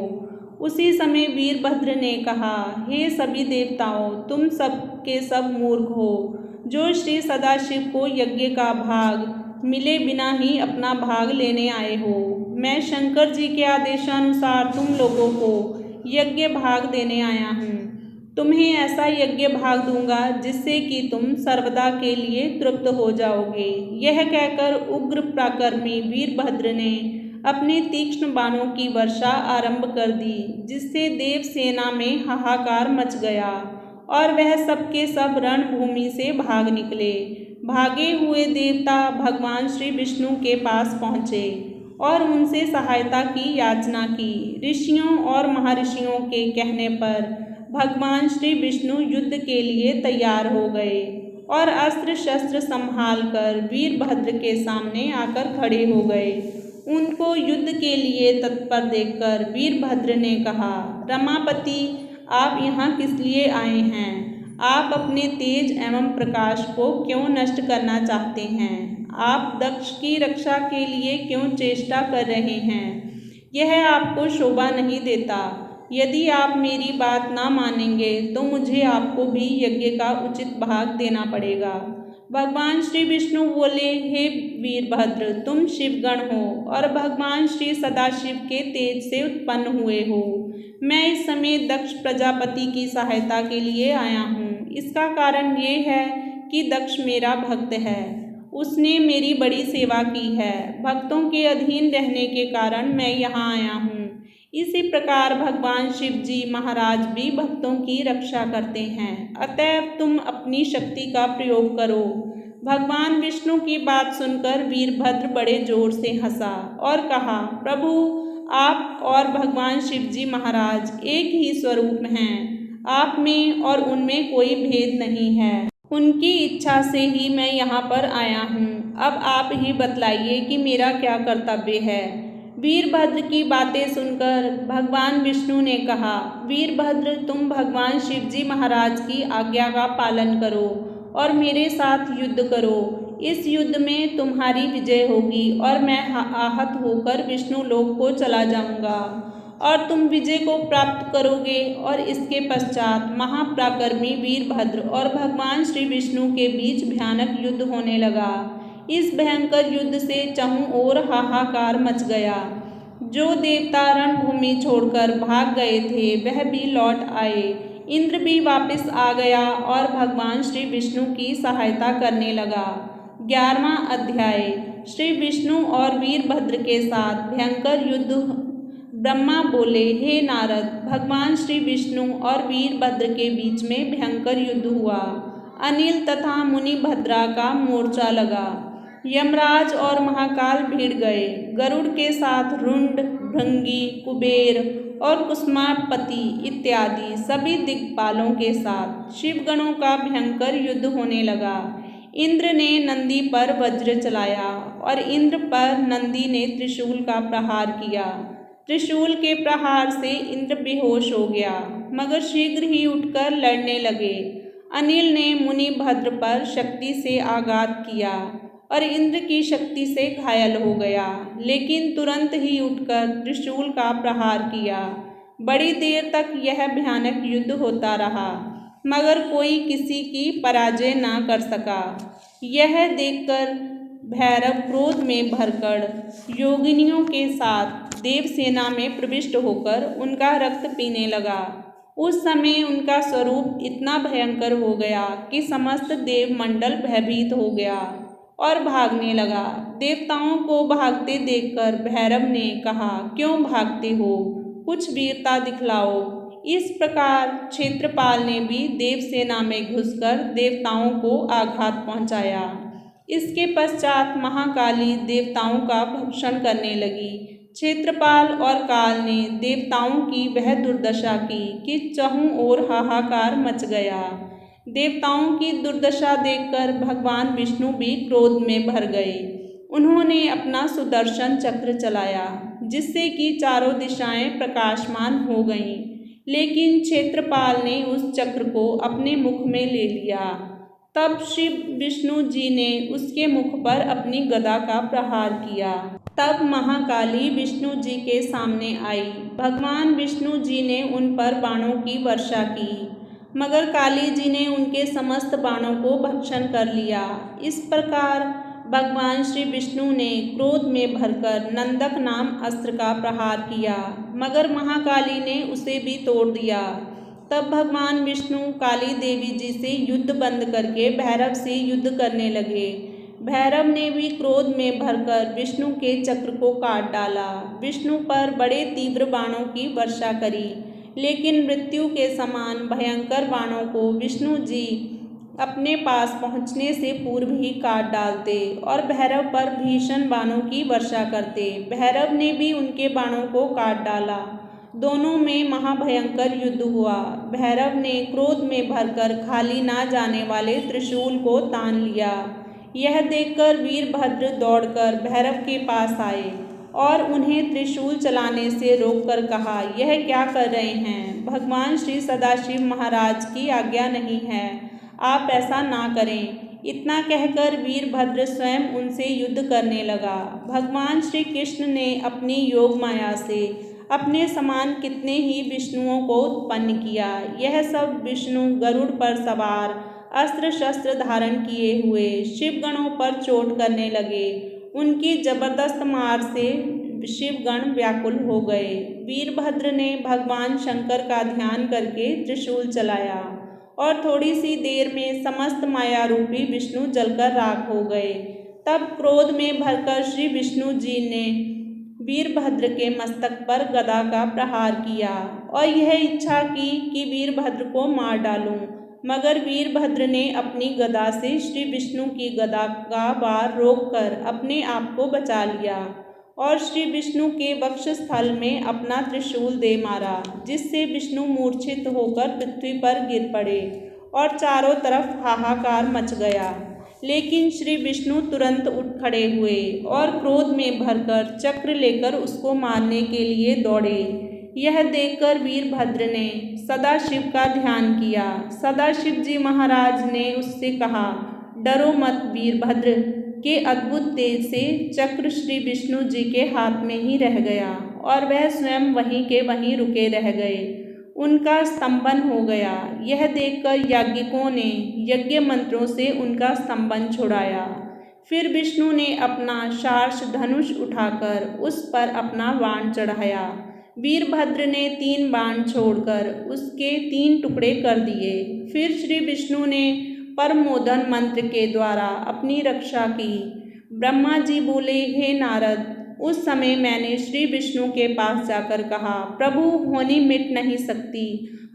उसी समय वीरभद्र ने कहा, हे सभी देवताओं, तुम सब के सब मूर्ख हो जो श्री सदाशिव को यज्ञ का भाग मिले बिना ही अपना भाग लेने आए हो। मैं शंकर जी के आदेशानुसार तुम लोगों को यज्ञ भाग देने आया हूँ। तुम्हें ऐसा यज्ञ भाग दूंगा जिससे कि तुम सर्वदा के लिए तृप्त हो जाओगे। यह कहकर उग्र पराक्रमी वीरभद्र ने अपने तीक्ष्ण बाणों की वर्षा आरंभ कर दी, जिससे देव सेना में हाहाकार मच गया और वह सबके सब रणभूमि से भाग निकले। भागे हुए देवता भगवान श्री विष्णु के पास पहुँचे और उनसे सहायता की याचना की। ऋषियों और महर्षियों के कहने पर भगवान श्री विष्णु युद्ध के लिए तैयार हो गए और अस्त्र शस्त्र संभाल कर वीरभद्र के सामने आकर खड़े हो गए। उनको युद्ध के लिए तत्पर देखकर वीरभद्र ने कहा, रमापति, आप यहाँ किस लिए आए हैं? आप अपने तेज एवं प्रकाश को क्यों नष्ट करना चाहते हैं? आप दक्ष की रक्षा के लिए क्यों चेष्टा कर रहे हैं? यह आपको शोभा नहीं देता। यदि आप मेरी बात ना मानेंगे तो मुझे आपको भी यज्ञ का उचित भाग देना पड़ेगा। भगवान श्री विष्णु बोले, हे वीरभद्र, तुम शिवगण हो और भगवान श्री सदाशिव के तेज से उत्पन्न हुए हो। मैं इस समय दक्ष प्रजापति की सहायता के लिए आया हूँ। इसका कारण ये है कि दक्ष मेरा भक्त है। उसने मेरी बड़ी सेवा की है। भक्तों के अधीन रहने के कारण मैं यहाँ आया हूँ। इसी प्रकार भगवान शिव जी महाराज भी भक्तों की रक्षा करते हैं। अतएव तुम अपनी शक्ति का प्रयोग करो। भगवान विष्णु की बात सुनकर वीरभद्र बड़े जोर से हंसा और कहा, प्रभु, आप और भगवान शिव जी महाराज एक ही स्वरूप हैं। आप में और उनमें कोई भेद नहीं है। उनकी इच्छा से ही मैं यहाँ पर आया हूँ। अब आप ही बतलाइए कि मेरा क्या कर्तव्य है। वीरभद्र की बातें सुनकर भगवान विष्णु ने कहा, वीरभद्र, तुम भगवान शिव जी महाराज की आज्ञा का पालन करो और मेरे साथ युद्ध करो। इस युद्ध में तुम्हारी विजय होगी और मैं आहत होकर विष्णु लोक को चला जाऊंगा और तुम विजय को प्राप्त करोगे। और इसके पश्चात महापराक्रमी वीरभद्र और भगवान श्री विष्णु के बीच भयानक युद्ध होने लगा। इस भयंकर युद्ध से चहुं ओर हाहाकार मच गया। जो देवता रणभूमि छोड़कर भाग गए थे वह भी लौट आए। इंद्र भी वापस आ गया और भगवान श्री विष्णु की सहायता करने लगा। 11वां अध्याय। श्री विष्णु और वीरभद्र के साथ भयंकर युद्ध। ब्रह्मा बोले, हे नारद, भगवान श्री विष्णु और वीरभद्र के बीच में भयंकर युद्ध हुआ। अनिल तथा मुनिभद्रा का मोर्चा लगा। यमराज और महाकाल भिड़ गए। गरुड़ के साथ रुंड, भृंगी, कुबेर और कुसुमापति इत्यादि सभी दिक्पालों के साथ शिवगणों का भयंकर युद्ध होने लगा। इंद्र ने नंदी पर वज्र चलाया और इंद्र पर नंदी ने त्रिशूल का प्रहार किया। त्रिशूल के प्रहार से इंद्र बेहोश हो गया, मगर शीघ्र ही उठकर लड़ने लगे। अनिल ने मुनिभद्र पर शक्ति से आघात किया और इंद्र की शक्ति से घायल हो गया, लेकिन तुरंत ही उठकर त्रिशूल का प्रहार किया। बड़ी देर तक यह भयानक युद्ध होता रहा, मगर कोई किसी की पराजय ना कर सका। यह देखकर भैरव क्रोध में भरकर योगिनियों के साथ देवसेना में प्रविष्ट होकर उनका रक्त पीने लगा। उस समय उनका स्वरूप इतना भयंकर हो गया कि समस्त देवमंडल भयभीत हो गया और भागने लगा। देवताओं को भागते देखकर भैरव ने कहा, क्यों भागते हो? कुछ वीरता दिखलाओ। इस प्रकार क्षेत्रपाल ने भी देवसेना में घुसकर देवताओं को आघात पहुंचाया। इसके पश्चात महाकाली देवताओं का भक्षण करने लगी। क्षेत्रपाल और काल ने देवताओं की वह दुर्दशा की कि चहुं ओर हाहाकार मच गया। देवताओं की दुर्दशा देखकर भगवान विष्णु भी क्रोध में भर गए। उन्होंने अपना सुदर्शन चक्र चलाया, जिससे कि चारों दिशाएं प्रकाशमान हो गईं। लेकिन क्षेत्रपाल ने उस चक्र को अपने मुख में ले लिया। तब शिव विष्णु जी ने उसके मुख पर अपनी गदा का प्रहार किया। तब महाकाली विष्णु जी के सामने आई। भगवान विष्णु जी ने उन पर बाणों की वर्षा की, मगर काली जी ने उनके समस्त बाणों को भक्षण कर लिया। इस प्रकार भगवान श्री विष्णु ने क्रोध में भरकर नंदक नाम अस्त्र का प्रहार किया, मगर महाकाली ने उसे भी तोड़ दिया। तब भगवान विष्णु काली देवी जी से युद्ध बंद करके भैरव से युद्ध करने लगे। भैरव ने भी क्रोध में भरकर विष्णु के चक्र को काट डाला। विष्णु पर बड़े तीव्र बाणों की वर्षा करी, लेकिन मृत्यु के समान भयंकर बाणों को विष्णु जी अपने पास पहुंचने से पूर्व ही काट डालते और भैरव पर भीषण बाणों की वर्षा करते। भैरव ने भी उनके बाणों को काट डाला। दोनों में महाभयंकर युद्ध हुआ। भैरव ने क्रोध में भरकर खाली ना जाने वाले त्रिशूल को तान लिया। यह देखकर वीरभद्र दौड़कर भैरव के पास आए और उन्हें त्रिशूल चलाने से रोककर कहा, यह क्या कर रहे हैं? भगवान श्री सदाशिव महाराज की आज्ञा नहीं है, आप ऐसा ना करें। इतना कहकर वीरभद्र स्वयं उनसे युद्ध करने लगा। भगवान श्री कृष्ण ने अपनी योग माया से अपने समान कितने ही विष्णुओं को उत्पन्न किया। यह सब विष्णु गरुड़ पर सवार अस्त्र शस्त्र धारण किए हुए शिवगणों पर चोट करने लगे। उनकी जबरदस्त मार से शिवगण व्याकुल हो गए। वीरभद्र ने भगवान शंकर का ध्यान करके त्रिशूल चलाया और थोड़ी सी देर में समस्त माया रूपी विष्णु जलकर राख हो गए। तब क्रोध में भरकर श्री विष्णु जी ने वीरभद्र के मस्तक पर गदा का प्रहार किया और यह इच्छा की कि वीरभद्र को मार डालूं, मगर वीरभद्र ने अपनी गदा से श्री विष्णु की गदा का वार रोककर अपने आप को बचा लिया और श्री विष्णु के वक्षस्थल में अपना त्रिशूल दे मारा, जिससे विष्णु मूर्छित होकर पृथ्वी पर गिर पड़े और चारों तरफ हाहाकार मच गया। लेकिन श्री विष्णु तुरंत उठ खड़े हुए और क्रोध में भरकर चक्र लेकर उसको मारने के लिए दौड़े। यह देखकर वीरभद्र ने सदाशिव का ध्यान किया। सदाशिव जी महाराज ने उससे कहा, डरो मत वीरभद्र। के अद्भुत तेज से चक्र श्री विष्णु जी के हाथ में ही रह गया और वह स्वयं वहीं के वहीं रुके रह गए। उनका स्तंभन हो गया। यह देखकर याज्ञिकों ने यज्ञ मंत्रों से उनका स्तंभन छुड़ाया। फिर विष्णु ने अपना शार्ष धनुष उठाकर उस पर अपना बाण चढ़ाया। वीरभद्र ने 3 बाण छोड़कर उसके 3 टुकड़े कर दिए। फिर श्री विष्णु ने परमोदन मंत्र के द्वारा अपनी रक्षा की। ब्रह्मा जी बोले, हे नारद, उस समय मैंने श्री विष्णु के पास जाकर कहा, प्रभु, होनी मिट नहीं सकती।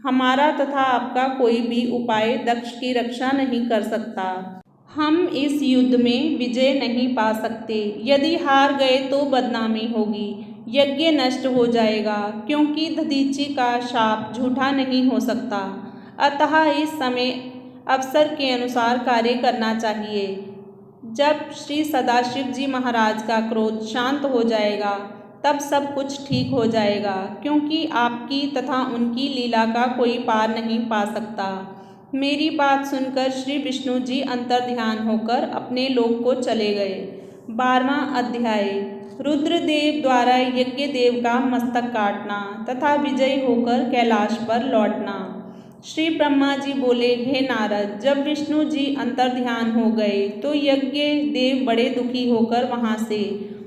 हमारा तथा आपका कोई भी उपाय दक्ष की रक्षा नहीं कर सकता। हम इस युद्ध में विजय नहीं पा सकते। यदि हार गए तो बदनामी होगी, यज्ञ नष्ट हो जाएगा, क्योंकि दधीचि का शाप झूठा नहीं हो सकता। अतः इस समय अवसर के अनुसार कार्य करना चाहिए। जब श्री सदाशिव जी महाराज का क्रोध शांत हो जाएगा तब सब कुछ ठीक हो जाएगा, क्योंकि आपकी तथा उनकी लीला का कोई पार नहीं पा सकता। मेरी बात सुनकर श्री विष्णु जी अंतर्ध्यान होकर अपने लोक को चले गए। 12वां अध्याय। रुद्रदेव द्वारा यज्ञ देव का मस्तक काटना तथा विजयी होकर कैलाश पर लौटना। श्री ब्रह्मा जी बोले, हे नारद, जब विष्णु जी अंतर्ध्यान हो गए तो यज्ञ देव बड़े दुखी होकर वहां से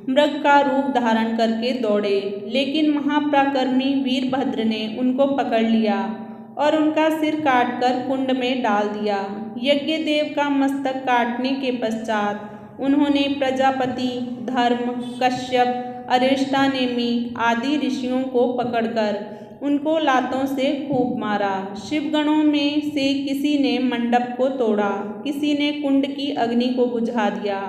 मृग का रूप धारण करके दौड़े, लेकिन महापराक्रमी वीरभद्र ने उनको पकड़ लिया और उनका सिर काटकर कुंड में डाल दिया। यज्ञ देव का मस्तक काटने के पश्चात उन्होंने प्रजापति, धर्म, कश्यप, अरिष्टानेमि आदि ऋषियों को पकड़कर उनको लातों से खूब मारा। शिवगणों में से किसी ने मंडप को तोड़ा, किसी ने कुंड की अग्नि को बुझा दिया,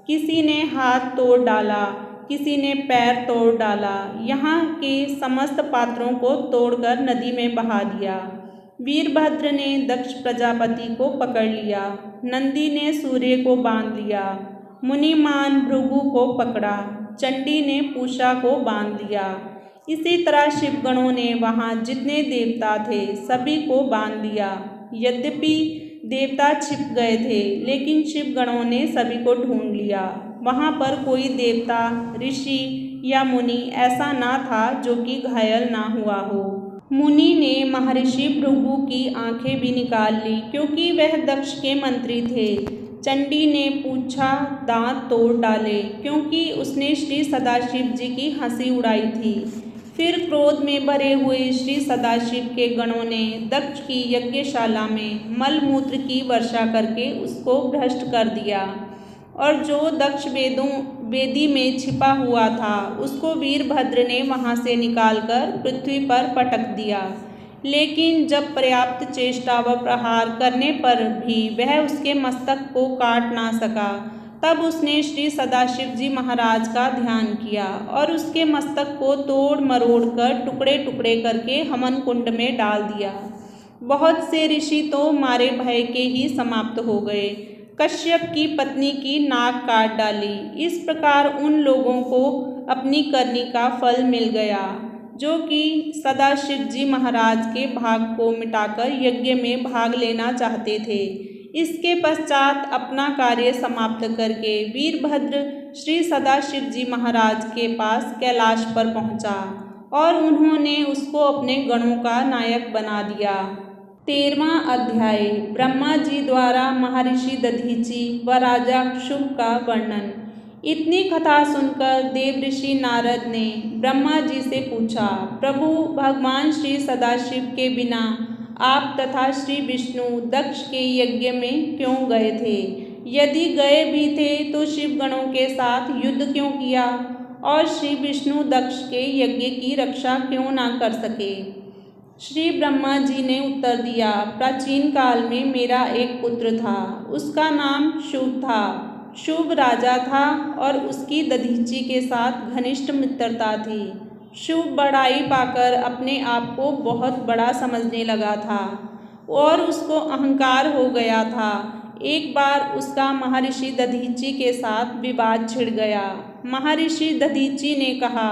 किसी ने हाथ तोड़ डाला, किसी ने पैर तोड़ डाला, यहाँ के समस्त पात्रों को तोड़कर नदी में बहा दिया। वीरभद्र ने दक्ष प्रजापति को पकड़ लिया, नंदी ने सूर्य को बांध लिया, मुनिमान भृगु को पकड़ा, चंडी ने पूषा को बांध लिया। इसी तरह शिवगणों ने वहाँ जितने देवता थे सभी को बांध लिया। यद्यपि देवता छिप गए थे, लेकिन शिवगणों ने सभी को ढूंढ लिया। वहाँ पर कोई देवता, ऋषि या मुनि ऐसा ना था जो कि घायल ना हुआ हो। मुनि ने महर्षि भृगु की आंखें भी निकाल ली, क्योंकि वह दक्ष के मंत्री थे। चंडी ने पूछा दांत तोड़ डाले, क्योंकि उसने श्री सदाशिव जी की हंसी उड़ाई थी। फिर क्रोध में भरे हुए श्री सदाशिव के गणों ने दक्ष की यज्ञशाला में मलमूत्र की वर्षा करके उसको भ्रष्ट कर दिया और जो दक्ष वेदी में छिपा हुआ था उसको वीरभद्र ने वहाँ से निकालकर पृथ्वी पर पटक दिया। लेकिन जब पर्याप्त चेष्टा व प्रहार करने पर भी वह उसके मस्तक को काट ना सका, तब उसने श्री सदाशिव जी महाराज का ध्यान किया और उसके मस्तक को तोड़ मरोड़ कर टुकड़े टुकड़े करके हवन कुंड में डाल दिया। बहुत से ऋषि तो मारे भय के ही समाप्त हो गए। कश्यप की पत्नी की नाक काट डाली। इस प्रकार उन लोगों को अपनी करनी का फल मिल गया जो कि सदाशिव जी महाराज के भाग को मिटाकर यज्ञ में भाग लेना चाहते थे। इसके पश्चात अपना कार्य समाप्त करके वीरभद्र श्री सदाशिव जी महाराज के पास कैलाश पर पहुंचा और उन्होंने उसको अपने गणों का नायक बना दिया। 13वां अध्याय ब्रह्मा जी द्वारा महर्षि दधीचि व राजा शुभ का वर्णन। इतनी कथा सुनकर देवऋषि नारद ने ब्रह्मा जी से पूछा, प्रभु भगवान श्री सदाशिव के बिना आप तथा श्री विष्णु दक्ष के यज्ञ में क्यों गए थे? यदि गए भी थे तो शिव गणों के साथ युद्ध क्यों किया और श्री विष्णु दक्ष के यज्ञ की रक्षा क्यों ना कर सके? श्री ब्रह्मा जी ने उत्तर दिया, प्राचीन काल में मेरा एक पुत्र था, उसका नाम शुभ था। शुभ राजा था और उसकी दधीचि के साथ घनिष्ठ मित्रता थी। शुभ बड़ाई पाकर अपने आप को बहुत बड़ा समझने लगा था और उसको अहंकार हो गया था। एक बार उसका महर्षि दधीचि के साथ विवाद छिड़ गया। महर्षि दधीचि ने कहा,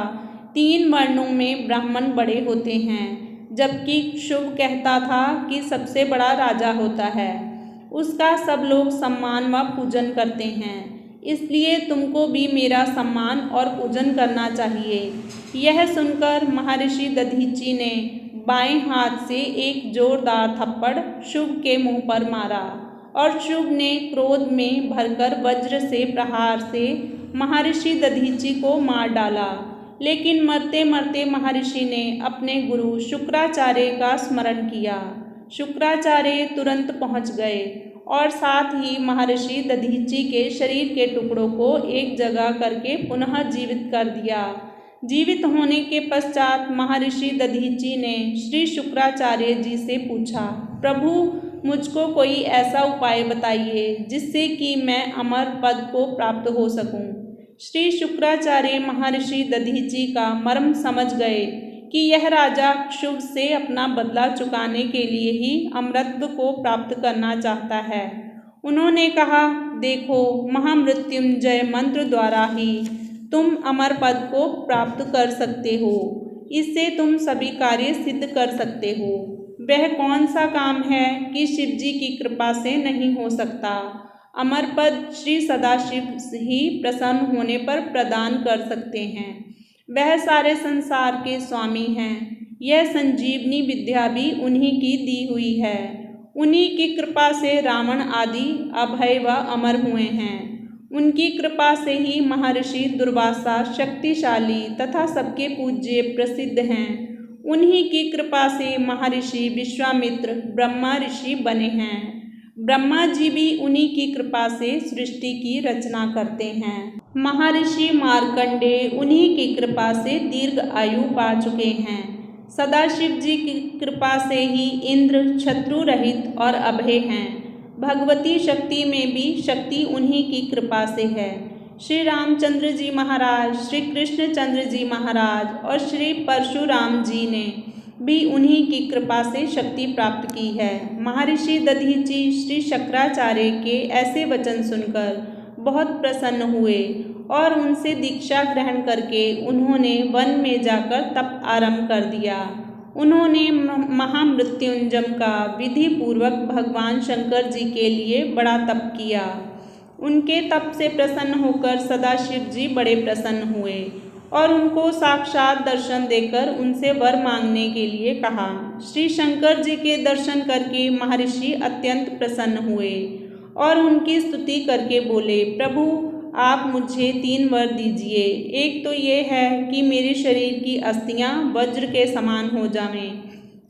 3 वर्णों में ब्राह्मण बड़े होते हैं, जबकि शुभ कहता था कि सबसे बड़ा राजा होता है, उसका सब लोग सम्मान व पूजन करते हैं, इसलिए तुमको भी मेरा सम्मान और पूजन करना चाहिए। यह सुनकर महर्षि दधीचि ने बाएं हाथ से एक जोरदार थप्पड़ शुभ के मुंह पर मारा और शुभ ने क्रोध में भरकर वज्र से प्रहार से महर्षि दधीचि को मार डाला। लेकिन मरते मरते महर्षि ने अपने गुरु शुक्राचार्य का स्मरण किया। शुक्राचार्य तुरंत पहुंच गए और साथ ही महर्षि दधीचि के शरीर के टुकड़ों को एक जगह करके पुनः जीवित कर दिया। जीवित होने के पश्चात महर्षि दधीचि ने श्री शुक्राचार्य जी से पूछा, प्रभु मुझको कोई ऐसा उपाय बताइए जिससे कि मैं अमर पद को प्राप्त हो सकूं। श्री शुक्राचार्य महर्षि दधीचि का मर्म समझ गए कि यह राजा शुभ से अपना बदला चुकाने के लिए ही अमरत्व को प्राप्त करना चाहता है। उन्होंने कहा, देखो, महामृत्युंजय मंत्र द्वारा ही तुम अमर पद को प्राप्त कर सकते हो। इससे तुम सभी कार्य सिद्ध कर सकते हो। वह कौन सा काम है कि शिव जी की कृपा से नहीं हो सकता? अमर पद श्री सदाशिव ही प्रसन्न होने पर प्रदान कर सकते हैं। वह सारे संसार के स्वामी हैं। यह संजीवनी विद्या भी उन्हीं की दी हुई है। उन्हीं की कृपा से रावण आदि अभय व अमर हुए हैं। उनकी कृपा से ही महर्षि दुर्वासा शक्तिशाली तथा सबके पूज्य प्रसिद्ध हैं। उन्हीं की कृपा से महर्षि विश्वामित्र ब्रह्मा ऋषि बने हैं। ब्रह्मा जी भी उन्हीं की कृपा से सृष्टि की रचना करते हैं। महर्षि मार्कंडेय उन्हीं की कृपा से दीर्घ आयु पा चुके हैं। सदाशिव जी की कृपा से ही इंद्र शत्रु रहित और अभय हैं। भगवती शक्ति में भी शक्ति उन्हीं की कृपा से है। श्री रामचंद्र जी महाराज, श्री कृष्णचंद्र जी महाराज और श्री परशुराम जी ने भी उन्हीं की कृपा से शक्ति प्राप्त की है। महर्षि दधीचि श्री शंकराचार्य के ऐसे वचन सुनकर बहुत प्रसन्न हुए और उनसे दीक्षा ग्रहण करके उन्होंने वन में जाकर तप आरंभ कर दिया। उन्होंने महामृत्युंजय का विधि पूर्वक भगवान शंकर जी के लिए बड़ा तप किया। उनके तप से प्रसन्न होकर सदाशिव जी बड़े प्रसन्न हुए और उनको साक्षात दर्शन देकर उनसे वर मांगने के लिए कहा। श्री शंकर जी के दर्शन करके महर्षि अत्यंत प्रसन्न हुए और उनकी स्तुति करके बोले, प्रभु आप मुझे 3 वर दीजिए। एक तो ये है कि मेरे शरीर की अस्थियां वज्र के समान हो जावें,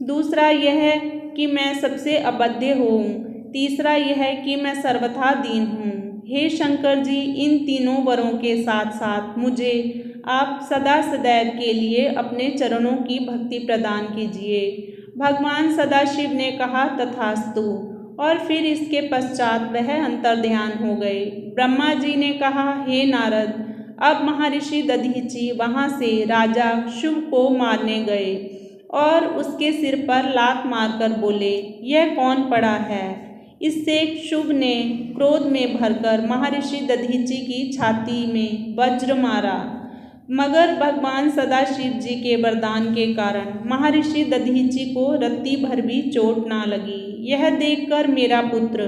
दूसरा यह है कि मैं सबसे अबध्य हूँ, तीसरा यह है कि मैं सर्वथा दीन हूँ। हे शंकर जी, इन तीनों वरों के साथ साथ मुझे आप सदा सदैव के लिए अपने चरणों की भक्ति प्रदान कीजिए। भगवान सदाशिव ने कहा, तथास्तु। और फिर इसके पश्चात वह अंतर्ध्यान हो गए। ब्रह्मा जी ने कहा, हे नारद, अब महर्षि दधीचि वहाँ से राजा शुभ को मारने गए और उसके सिर पर लात मारकर बोले, यह कौन पड़ा है? इससे शुभ ने क्रोध में भरकर महर्षि दधीचि की छाती में वज्र मारा, मगर भगवान सदाशिव जी के वरदान के कारण महर्षि दधीचि को रत्ती भर भी चोट ना लगी। यह देखकर मेरा पुत्र,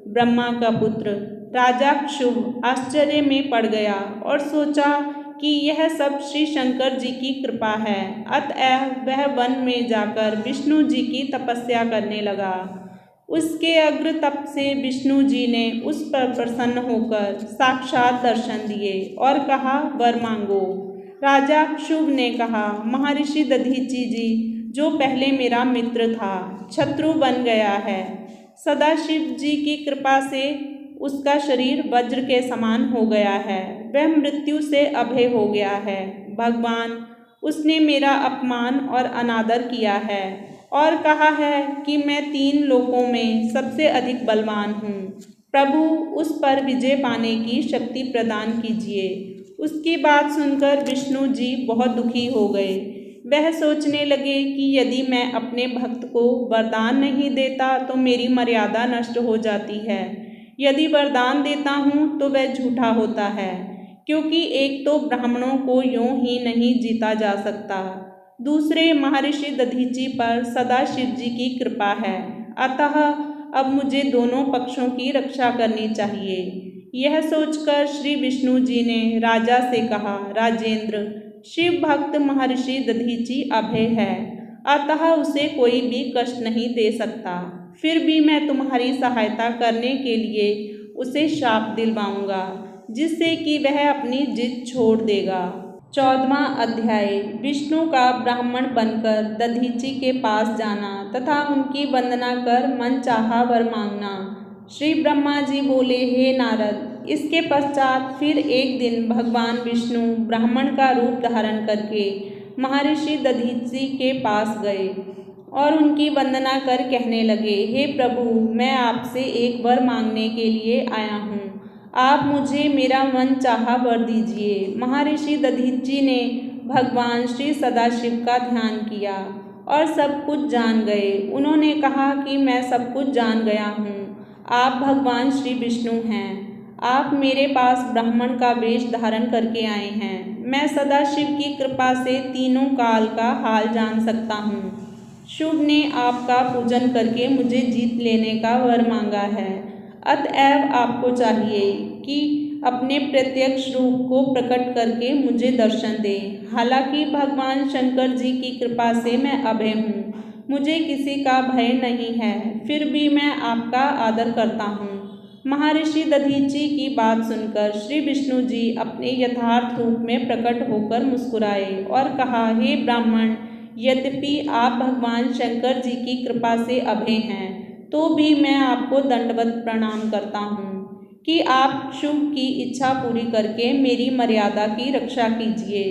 ब्रह्मा का पुत्र राजा शुभ आश्चर्य में पड़ गया और सोचा कि यह सब श्री शंकर जी की कृपा है। अतएव वह वन में जाकर विष्णु जी की तपस्या करने लगा। उसके अग्र तप से विष्णु जी ने उस पर प्रसन्न होकर साक्षात दर्शन दिए और कहा, वर मांगो। राजा शुभ ने कहा, महर्षि दधीचि जी, जो पहले मेरा मित्र था, शत्रु बन गया है। सदाशिव जी की कृपा से उसका शरीर वज्र के समान हो गया है। वह मृत्यु से अभय हो गया है। भगवान, उसने मेरा अपमान और अनादर किया है और कहा है कि मैं 3 लोकों में सबसे अधिक बलवान हूँ। प्रभु, उस पर विजय पाने की शक्ति प्रदान कीजिए। उसकी बात सुनकर विष्णु जी बहुत दुखी हो गए। वह सोचने लगे कि यदि मैं अपने भक्त को वरदान नहीं देता तो मेरी मर्यादा नष्ट हो जाती है। यदि वरदान देता हूँ तो वह झूठा होता है, क्योंकि एक तो ब्राह्मणों को यूं ही नहीं जीता जा सकता, दूसरे महर्षि दधीचि पर सदाशिव जी की कृपा है। अतः अब मुझे दोनों पक्षों की रक्षा करनी चाहिए। यह सोचकर श्री विष्णु जी ने राजा से कहा, राजेंद्र, शिव भक्त महर्षि दधीचि अभय है, अतः उसे कोई भी कष्ट नहीं दे सकता। फिर भी मैं तुम्हारी सहायता करने के लिए उसे शाप दिलवाऊंगा, जिससे कि वह अपनी जिद छोड़ देगा। 14वां अध्याय। विष्णु का ब्राह्मण बनकर दधीचि के पास जाना तथा उनकी वंदना कर मन चाहा वर मांगना। श्री ब्रह्मा जी बोले, हे नारद, इसके पश्चात फिर एक दिन भगवान विष्णु ब्राह्मण का रूप धारण करके महर्षि दधीचि के पास गए और उनकी वंदना कर कहने लगे, हे प्रभु, मैं आपसे एक वर मांगने के लिए आया हूँ। आप मुझे मेरा मन चाहा वर दीजिए। महर्षि दधीचि ने भगवान श्री सदाशिव का ध्यान किया और सब कुछ जान गए। उन्होंने कहा कि मैं सब कुछ जान गया हूँ। आप भगवान श्री विष्णु हैं। आप मेरे पास ब्राह्मण का वेश धारण करके आए हैं। मैं सदाशिव की कृपा से तीनों काल का हाल जान सकता हूँ। शुभ ने आपका पूजन करके मुझे जीत लेने का वर मांगा है। अतएव आपको चाहिए कि अपने प्रत्यक्ष रूप को प्रकट करके मुझे दर्शन दे। हालांकि भगवान शंकर जी की कृपा से मैं अभय हूँ, मुझे किसी का भय नहीं है, फिर भी मैं आपका आदर करता हूँ। महर्षि दधीचि की बात सुनकर श्री विष्णु जी अपने यथार्थ रूप में प्रकट होकर मुस्कुराए और कहा, हे ब्राह्मण, यद्यपि आप भगवान शंकर जी की कृपा से अभय हैं, तो भी मैं आपको दंडवत प्रणाम करता हूँ कि आप शुभ की इच्छा पूरी करके मेरी मर्यादा की रक्षा कीजिए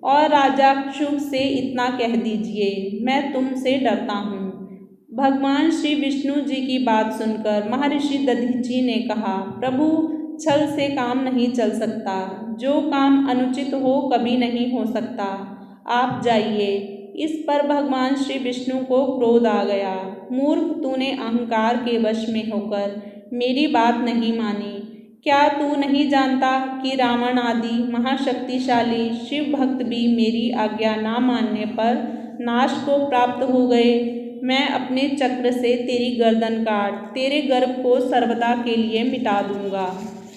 और राजा शुभ से इतना कह दीजिए, मैं तुमसे डरता हूँ। भगवान श्री विष्णु जी की बात सुनकर महर्षि दधीचि ने कहा, प्रभु, छल से काम नहीं चल सकता। जो काम अनुचित हो कभी नहीं हो सकता। आप जाइए। इस पर भगवान श्री विष्णु को क्रोध आ गया। मूर्ख, तूने अहंकार के वश में होकर मेरी बात नहीं मानी। क्या तू नहीं जानता कि रावण आदि महाशक्तिशाली शिव भक्त भी मेरी आज्ञा ना मानने पर नाश को प्राप्त हो गए? मैं अपने चक्र से तेरी गर्दन काट तेरे गर्भ को सर्वदा के लिए मिटा दूंगा।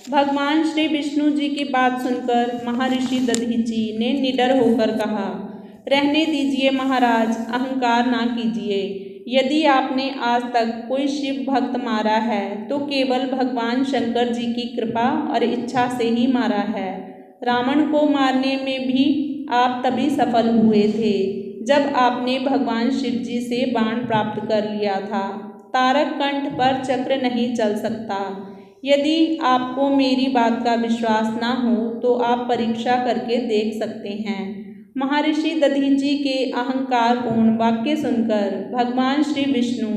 भगवान श्री विष्णु जी की बात सुनकर महर्षि दधीचि ने निडर होकर कहा, रहने दीजिए महाराज, अहंकार ना कीजिए। यदि आपने आज तक कोई शिव भक्त मारा है तो केवल भगवान शंकर जी की कृपा और इच्छा से ही मारा है। रावण को मारने में भी आप तभी सफल हुए थे जब आपने भगवान शिव जी से बाण प्राप्त कर लिया था। तारक कंठ पर चक्र नहीं चल सकता। यदि आपको मेरी बात का विश्वास ना हो तो आप परीक्षा करके देख सकते हैं। महर्षि दधीची के अहंकारपूर्ण वाक्य सुनकर भगवान श्री विष्णु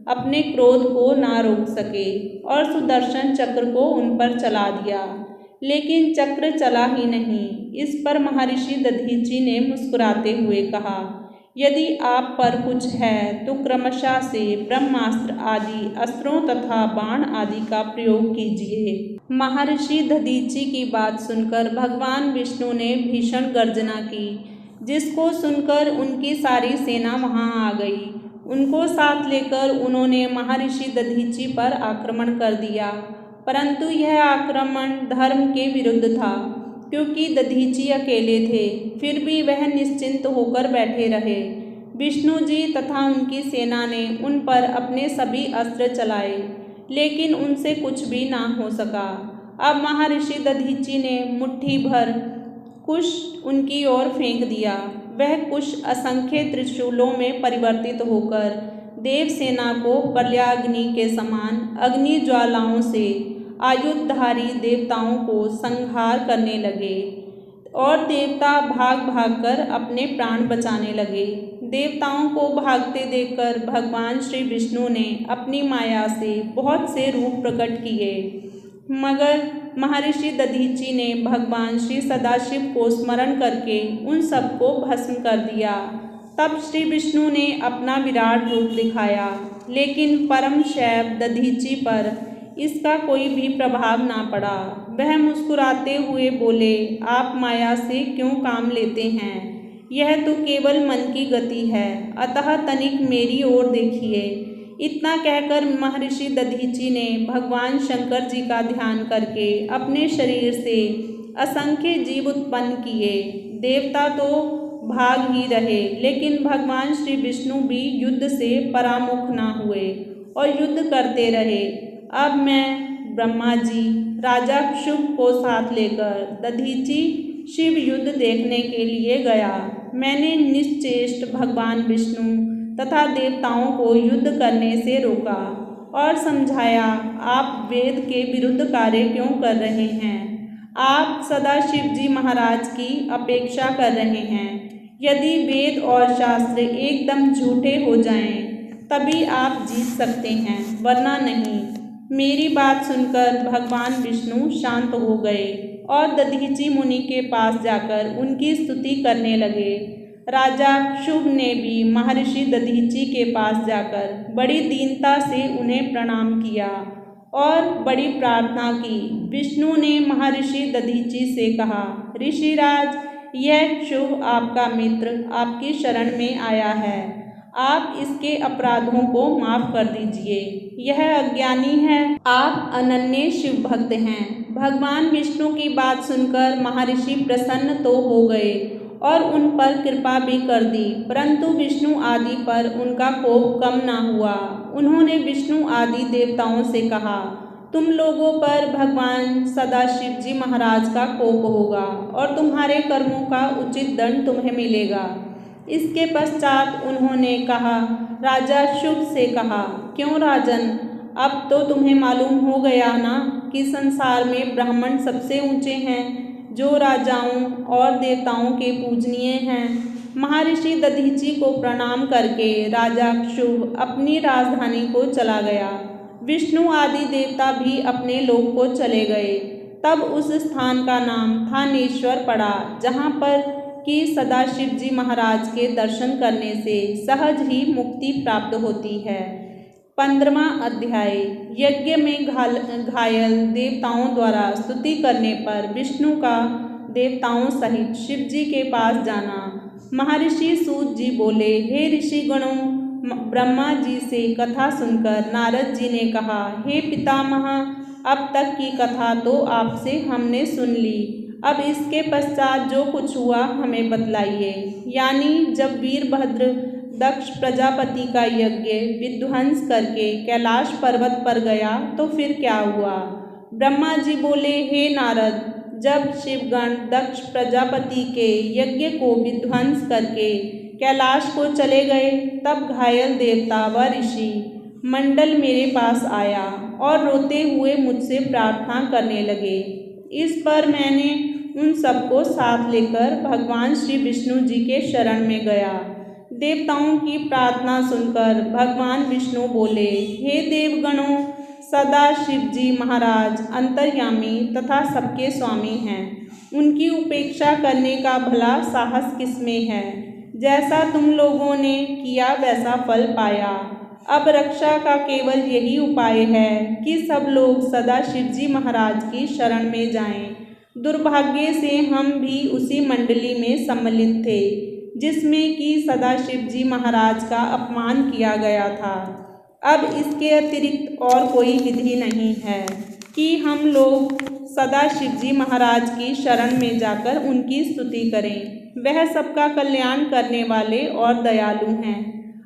अपने क्रोध को ना रोक सके और सुदर्शन चक्र को उन पर चला दिया, लेकिन चक्र चला ही नहीं। इस पर महर्षि दधीची ने मुस्कुराते हुए कहा, यदि आप पर कुछ है तो क्रमशः से ब्रह्मास्त्र आदि अस्त्रों तथा बाण आदि का प्रयोग कीजिए। महर्षि दधीची की बात सुनकर भगवान विष्णु ने भीषण गर्जना की, जिसको सुनकर उनकी सारी सेना वहां आ गई। उनको साथ लेकर उन्होंने महर्षि दधीची पर आक्रमण कर दिया, परंतु यह आक्रमण धर्म के विरुद्ध था, क्योंकि दधीची अकेले थे। फिर भी वह निश्चिंत होकर बैठे रहे। विष्णु जी तथा उनकी सेना ने उन पर अपने सभी अस्त्र चलाए, लेकिन उनसे कुछ भी ना हो सका। अब महर्षि दधीची ने मुट्ठी भर कुश उनकी ओर फेंक दिया। वह कुश असंख्य त्रिशूलों में परिवर्तित होकर देवसेना को प्रलयाग्नि के समान अग्नि ज्वालाओं से आयुधधारी देवताओं को संहार करने लगे और देवता भाग भागकर अपने प्राण बचाने लगे। देवताओं को भागते देखकर भगवान श्री विष्णु ने अपनी माया से बहुत से रूप प्रकट किए, मगर महर्षि दधीची ने भगवान श्री सदाशिव को स्मरण करके उन सबको भस्म कर दिया। तब श्री विष्णु ने अपना विराट रूप दिखाया, लेकिन परम शैव दधीची पर इसका कोई भी प्रभाव ना पड़ा। वह मुस्कुराते हुए बोले, आप माया से क्यों काम लेते हैं? यह तो केवल मन की गति है, अतः तनिक मेरी ओर देखिए। इतना कहकर महर्षि दधीची ने भगवान शंकर जी का ध्यान करके अपने शरीर से असंख्य जीव उत्पन्न किए। देवता तो भाग ही रहे, लेकिन भगवान श्री विष्णु भी युद्ध से परामुख ना हुए और युद्ध करते रहे। अब मैं ब्रह्मा जी राजा शुभ को साथ लेकर दधीची शिव युद्ध देखने के लिए गया। मैंने निश्चेष्ट भगवान विष्णु तथा देवताओं को युद्ध करने से रोका और समझाया, आप वेद के विरुद्ध कार्य क्यों कर रहे हैं? आप सदा शिव जी महाराज की अपेक्षा कर रहे हैं। यदि वेद और शास्त्र एकदम झूठे हो जाएं, तभी आप जीत सकते हैं, वरना नहीं। मेरी बात सुनकर भगवान विष्णु शांत हो गए और दधीची मुनि के पास जाकर उनकी स्तुति करने लगे। राजा शुभ ने भी महर्षि दधीची के पास जाकर बड़ी दीनता से उन्हें प्रणाम किया और बड़ी प्रार्थना की। विष्णु ने महर्षि दधीची से कहा, ऋषिराज, यह शुभ आपका मित्र आपकी शरण में आया है। आप इसके अपराधों को माफ कर दीजिए। यह अज्ञानी है, आप अनन्य शिव भक्त हैं। भगवान विष्णु की बात सुनकर महर्षि प्रसन्न तो हो गए और उन पर कृपा भी कर दी, परंतु विष्णु आदि पर उनका कोप कम ना हुआ। उन्होंने विष्णु आदि देवताओं से कहा, तुम लोगों पर भगवान सदाशिव जी महाराज का कोप होगा और तुम्हारे कर्मों का उचित दंड तुम्हें मिलेगा। इसके पश्चात उन्होंने कहा, राजा शुभ से कहा, क्यों राजन, अब तो तुम्हें मालूम हो गया ना कि संसार में ब्राह्मण सबसे ऊंचे हैं, जो राजाओं और देवताओं के पूजनीय हैं। महर्षि दधीची को प्रणाम करके राजा शुभ अपनी राजधानी को चला गया। विष्णु आदि देवता भी अपने लोक को चले गए। तब उस स्थान का नाम थानेश्वर पड़ा, जहाँ पर कि सदाशिव जी महाराज के दर्शन करने से सहज ही मुक्ति प्राप्त होती है। 15वां अध्याय। यज्ञ में घायल देवताओं द्वारा स्तुति करने पर विष्णु का देवताओं सहित शिव जी के पास जाना। महर्षि सूत जी बोले, हे ऋषिगणों, ब्रह्मा जी से कथा सुनकर नारद जी ने कहा, हे पितामह, अब तक की कथा तो आपसे हमने सुन ली। अब इसके पश्चात जो कुछ हुआ हमें बतलाइए। यानी जब वीरभद्र दक्ष प्रजापति का यज्ञ विध्वंस करके कैलाश पर्वत पर गया तो फिर क्या हुआ? ब्रह्मा जी बोले, हे नारद, जब शिवगण दक्ष प्रजापति के यज्ञ को विध्वंस करके कैलाश को चले गए, तब घायल देवता व ऋषि मंडल मेरे पास आया और रोते हुए मुझसे प्रार्थना करने लगे। इस पर मैंने उन सबको साथ लेकर भगवान श्री विष्णु जी के शरण में गया। देवताओं की प्रार्थना सुनकर भगवान विष्णु बोले, हे देवगणों, सदा शिव जी महाराज अंतर्यामी तथा सबके स्वामी हैं। उनकी उपेक्षा करने का भला साहस किसमें है। जैसा तुम लोगों ने किया वैसा फल पाया। अब रक्षा का केवल यही उपाय है कि सब लोग सदा शिव जी महाराज की शरण में जाएं। दुर्भाग्य से हम भी उसी मंडली में सम्मिलित थे जिसमें कि सदाशिव जी महाराज का अपमान किया गया था। अब इसके अतिरिक्त और कोई विधि नहीं है कि हम लोग सदाशिव जी महाराज की शरण में जाकर उनकी स्तुति करें। वह सबका कल्याण करने वाले और दयालु हैं।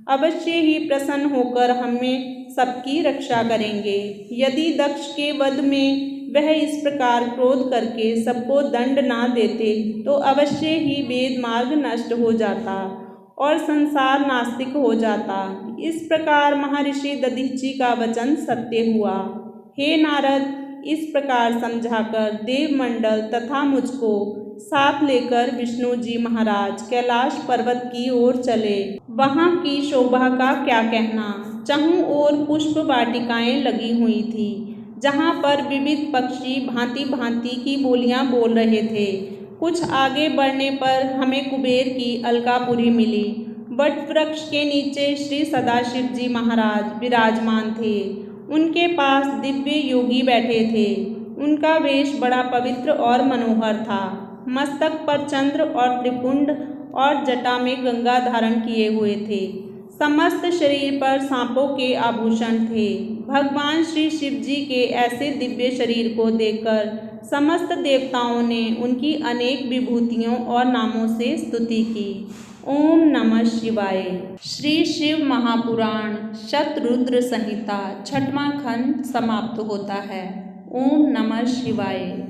अवश्य ही प्रसन्न होकर हमें सबकी रक्षा करेंगे। यदि दक्ष के वध में वह इस प्रकार क्रोध करके सबको दंड ना देते तो अवश्य ही वेद मार्ग नष्ट हो जाता और संसार नास्तिक हो जाता। इस प्रकार महर्षि दधीचि का वचन सत्य हुआ। हे नारद, इस प्रकार समझाकर देवमंडल तथा मुझको साथ लेकर विष्णु जी महाराज कैलाश पर्वत की ओर चले। वहाँ की शोभा का क्या कहना। चारों ओर पुष्प वाटिकाएं लगी हुई थी जहाँ पर विविध पक्षी भांति भांति की बोलियां बोल रहे थे। कुछ आगे बढ़ने पर हमें कुबेर की अलकापुरी मिली। वट वृक्ष के नीचे श्री सदाशिव जी महाराज विराजमान थे। उनके पास दिव्य योगी बैठे थे। उनका वेश बड़ा पवित्र और मनोहर था। मस्तक पर चंद्र और त्रिपुंड और जटा में गंगा धारण किए हुए थे। समस्त शरीर पर सांपों के आभूषण थे। भगवान श्री शिव जी के ऐसे दिव्य शरीर को देखकर समस्त देवताओं ने उनकी अनेक विभूतियों और नामों से स्तुति की। ओम नमः शिवाय। श्री शिव महापुराण शतरुद्र संहिता 6वां खंड समाप्त होता है। ओम नमः शिवाय।